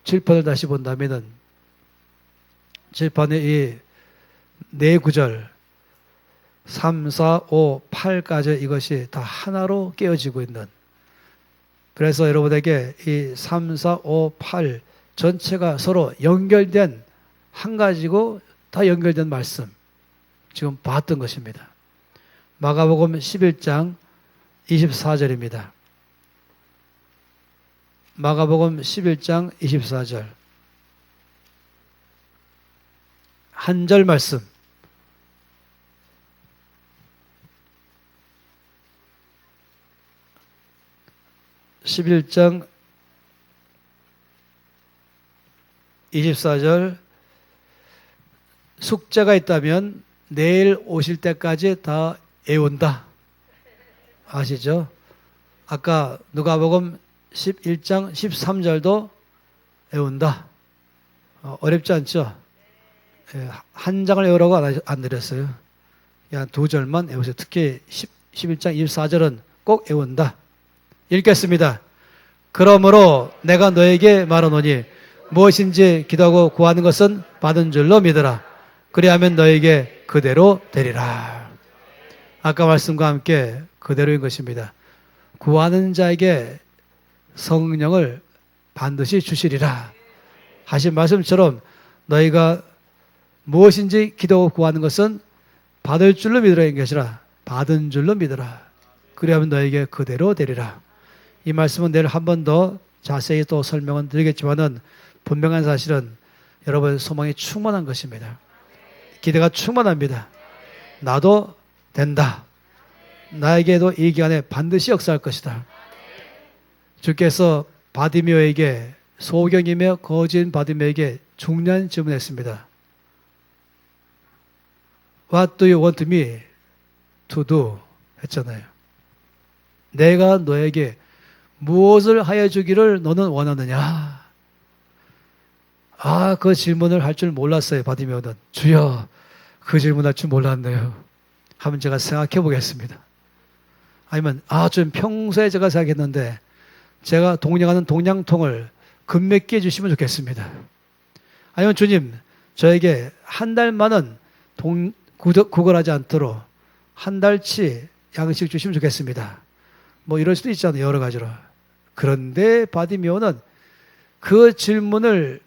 칠판을 다시 본다면은 칠판의 이 네 구절 3, 4, 5, 8까지 이것이 다 하나로 깨어지고 있는, 그래서 여러분에게 이 3, 4, 5, 8 전체가 서로 연결된 한 가지고 다 연결된 말씀 지금 봤던 것입니다. 마가복음 11장 24절입니다. 마가복음 11장 24절 한 절 말씀. (11장 24절) 숙제가 있다면 내일 오실 때까지 다 외운다. 아시죠? 아까 누가복음 11장 13절도 외운다. 어렵지 않죠? 한 장을 외우라고 안 드렸어요. 그냥 두 절만 외우세요. 특히 11장 24절은 꼭 외운다. 읽겠습니다. 그러므로 내가 너에게 말하노니 무엇인지 기도하고 구하는 것은 받은 줄로 믿으라. 그리하면 너에게 그대로 되리라. 아까 말씀과 함께 그대로인 것입니다. 구하는 자에게 성령을 반드시 주시리라 하신 말씀처럼 너희가 무엇인지 기도하고 구하는 것은 받을 줄로 믿으라는 것이라. 받은 줄로 믿으라. 그리하면 너에게 그대로 되리라. 이 말씀은 내일 한 번 더 자세히 또 설명은 드리겠지만은 분명한 사실은 여러분 소망이 충만한 것입니다. 기대가 충만합니다. 나도 된다. 나에게도 이 기간에 반드시 역사할 것이다. 주께서 바디메오에게, 소경이며 거지인 바디메오에게 중요한 질문했습니다. What do you want me to do? 했잖아요. 내가 너에게 무엇을 하여 주기를 너는 원하느냐? 그 질문을 할 줄 몰랐어요. 바디메오는. 주여, 그 질문할 줄 몰랐네요. 한번 제가 생각해 보겠습니다. 아니면 좀 평소에 제가 생각했는데 제가 동냥하는 동냥통을 금 몇 개 주시면 좋겠습니다. 아니면 주님, 저에게 한 달만은 구걸하지 않도록 한 달치 양식 주시면 좋겠습니다. 뭐 이럴 수도 있잖아요. 여러 가지로. 그런데 바디메오는 그 질문을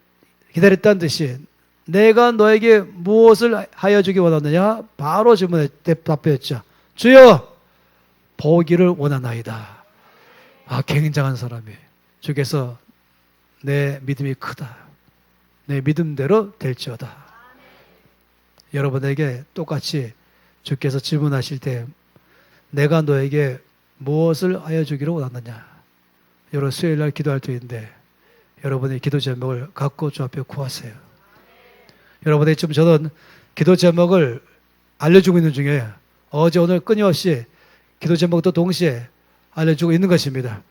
기다렸다는 듯이 내가 너에게 무엇을 하여 주기 원하느냐? 바로 질문에 답했죠. 주여, 보기를 원하나이다. 굉장한 사람이에요. 주께서 내 믿음이 크다. 내 믿음대로 될지어다. 여러분에게 똑같이 주께서 질문하실 때 내가 너에게 무엇을 하여 주기를 원하느냐? 여러분 수요일날 기도할 때인데 여러분의 기도 제목을 갖고 주 앞에 구하세요. 여러분에게 지금 저는 기도 제목을 알려주고 있는 중이에요. 어제 오늘 끊임없이 기도 제목도 동시에 알려주고 있는 것입니다.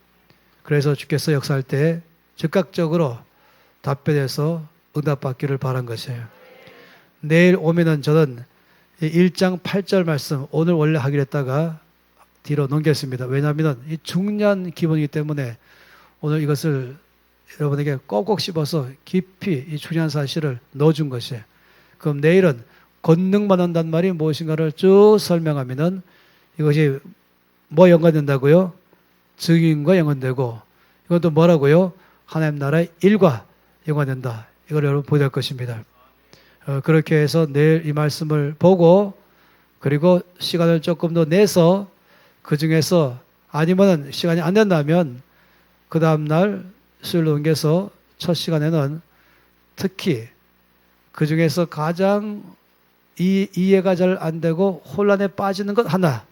그래서 주께서 역사할 때 즉각적으로 답변해서 응답받기를 바란 것이에요. 내일 오면은 저는 1장 8절 말씀 오늘 원래 하기로 했다가 뒤로 넘겼습니다. 왜냐하면 이 중요한 기본이기 때문에 오늘 이것을 여러분에게 꼭꼭 씹어서 깊이 이 중요한 사실을 넣어준 것이에요. 그럼 내일은 권능만 한다는 말이 무엇인가를 쭉 설명하면은 이것이 뭐 연관된다고요? 증인과 연관되고 이건 또 뭐라고요? 하나님 나라의 일과 연관된다. 이걸 여러분 보게 될 것입니다. 그렇게 해서 내일 이 말씀을 보고 그리고 시간을 조금 더 내서 그 중에서 아니면 시간이 안 된다면 그 다음날 수요일로 옮겨서 첫 시간에는 특히 그 중에서 가장 이해가 잘 안 되고 혼란에 빠지는 것 하나,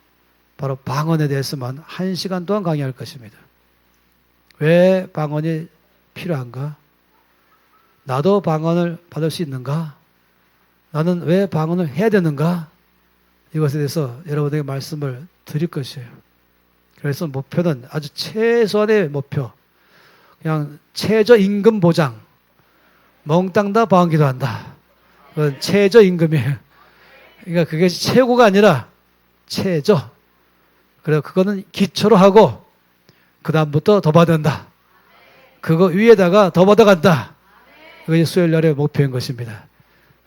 바로 방언에 대해서만 1시간 동안 강의할 것입니다. 왜 방언이 필요한가? 나도 방언을 받을 수 있는가? 나는 왜 방언을 해야 되는가? 이것에 대해서 여러분에게 말씀을 드릴 것이에요. 그래서 목표는 아주 최소한의 목표, 그냥 최저임금 보장, 몽땅 다 방언 기도한다. 그건 최저임금이에요. 그러니까 그게 최고가 아니라 최저. 그래서 그거는 기초로 하고 그 다음부터 더 받는다. 그거 위에다가 더 받아간다. 그것이 수요일 날의 목표인 것입니다.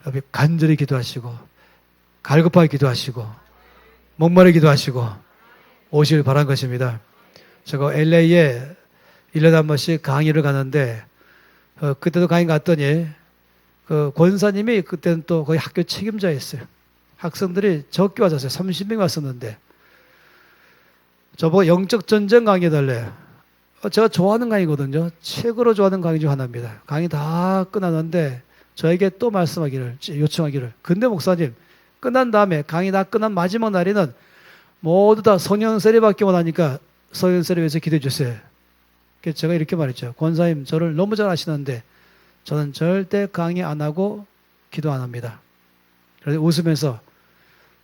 여러분 간절히 기도하시고 갈급하게 기도하시고 목마르게 기도하시고 오실 바란 것입니다. 제가 LA에 1년에 한 번씩 강의를 가는데 그때도 강의 갔더니 그 권사님이 그때는 또 거의 학교 책임자였어요. 학생들이 적게 왔었어요. 30명이 왔었는데 저보고 영적 전쟁 강의 해달래요. 제가 좋아하는 강의거든요. 최고로 좋아하는 강의 중 하나입니다. 강의 다 끝났는데 저에게 또 말씀하기를, 요청하기를. 근데 목사님, 끝난 다음에 강의 다 끝난 마지막 날에는 모두 다 성령 세례받기 원하니까 성령 세례 위해서 기도해 주세요. 그래서 제가 이렇게 말했죠. 권사님, 저를 너무 잘 아시는데 저는 절대 강의 안 하고 기도 안 합니다. 그래서 웃으면서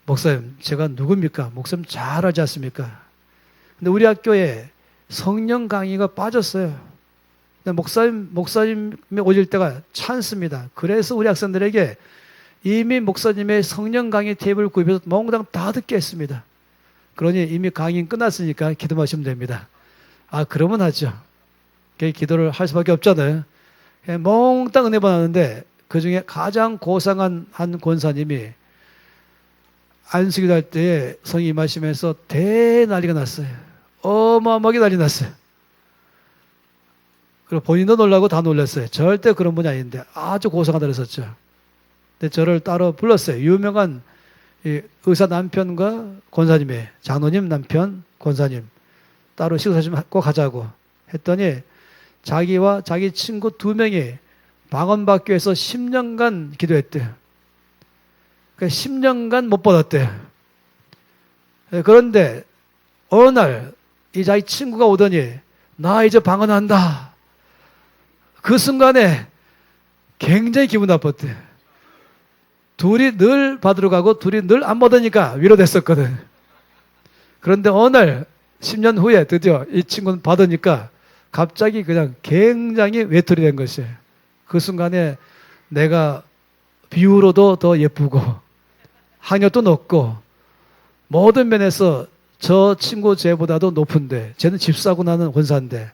목사님, 제가 누굽니까? 목사님 잘 알지 않습니까? 근데 우리 학교에 성령 강의가 빠졌어요. 근데 목사님이 오실 때가 찬스입니다. 그래서 우리 학생들에게 이미 목사님의 성령 강의 테이블 구입해서 몽땅 다 듣게 했습니다. 그러니 이미 강의 끝났으니까 기도만 하시면 됩니다. 아, 그러면 하죠. 기도를 할 수밖에 없잖아요. 그냥 몽땅 은혜 받았는데 그 중에 가장 고상한 한 권사님이 안식일 할 때에 성이 임하시면서 대난리가 났어요. 어마어마하게 난리 났어요. 그리고 본인도 놀라고 다 놀랐어요. 절대 그런 분이 아닌데 아주 고상하다 그랬었죠. 근데 저를 따로 불렀어요. 유명한 의사 남편과 권사님의 장로님 남편 권사님 따로 식사 좀 꼭 가자고 했더니 자기와 자기 친구 2명이 방언받기 위해서 10년간 기도했대요. 그러니까 10년간 못 받았대요. 그런데 어느 날 이 자기 친구가 오더니 나 이제 방언한다. 그 순간에 굉장히 기분 나빴대요. 둘이 늘 받으러 가고 둘이 늘 안 받으니까 위로됐었거든. 그런데 어느 날 10년 후에 드디어 이 친구는 받으니까 갑자기 그냥 굉장히 외톨이 된 것이에요. 그 순간에 내가 비유로도 더 예쁘고 학력도 높고 모든 면에서 저 친구 쟤보다도 높은데 쟤는 집 사고 나는 권사인데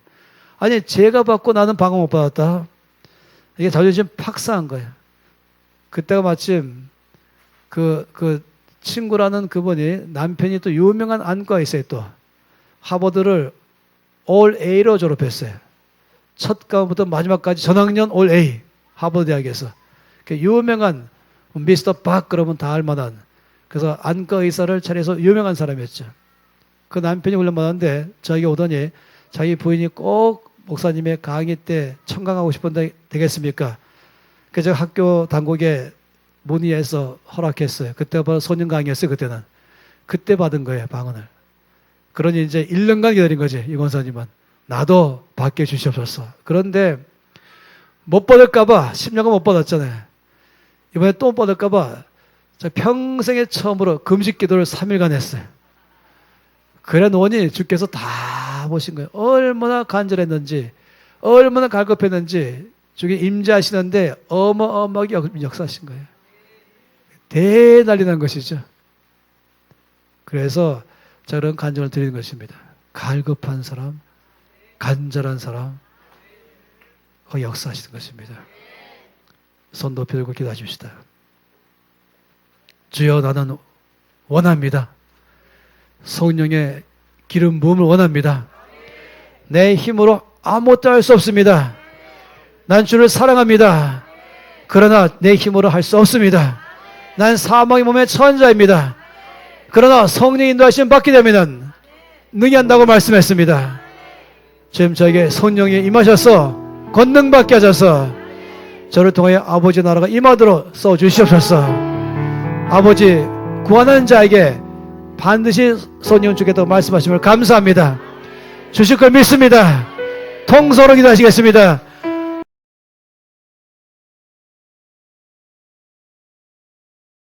아니 쟤가 받고 나는 방언 못 받았다. 이게 자존심 팍 상한 거예요. 그때가 마침 그 친구라는 그분이 남편이 또 유명한 안과에 있어요. 또 하버드를 올 A로 졸업했어요. 첫 과부터 마지막까지 전학년 올 A 하버드 대학에서 유명한 미스터 박 그러면 다 알만한 그래서 안과 의사를 차려서 유명한 사람이었죠. 그 남편이 훈련받았는데 저에게 오더니 자기 부인이 꼭 목사님의 강의 때 청강하고 싶은데 되겠습니까? 그래서 학교 당국에 문의해서 허락했어요. 그때 바로 소년 강의였어요. 그때는. 그때 받은 거예요. 방언을. 그러니 이제 1년간 기다린 거지. 이 권사님은. 나도 받게 주시옵소서. 그런데 못 받을까 봐 10년간 못 받았잖아요. 이번에 또 못 받을까봐 평생에 처음으로 금식 기도를 3일간 했어요. 그래 놓으니 주께서 다 보신 거예요. 얼마나 간절했는지, 얼마나 갈급했는지 주께 임재하시는데 어마어마하게 역사하신 거예요. 대난리 난 것이죠. 그래서 저런 간증을 드리는 것입니다. 갈급한 사람, 간절한 사람, 그 역사하시는 것입니다. 손 높이 들고 기도하십시다. 주여, 나는 원합니다. 성령의 기름 부음을 원합니다. 내 힘으로 아무것도 할 수 없습니다. 난 주를 사랑합니다. 그러나 내 힘으로 할 수 없습니다. 난 사망의 몸의 천자입니다. 그러나 성령의 인도하심 받게 되면 능히 한다고 말씀했습니다. 지금 저에게 성령이 임하셔서 권능 받게 하셔서 저를 통하여 아버지 나라가 임하도록 써주시옵소서. 아버지, 구하는 자에게 반드시 성령 주겠다고 말씀하심을 감사합니다. 주실 걸 믿습니다. 통성으로 기도하시겠습니다.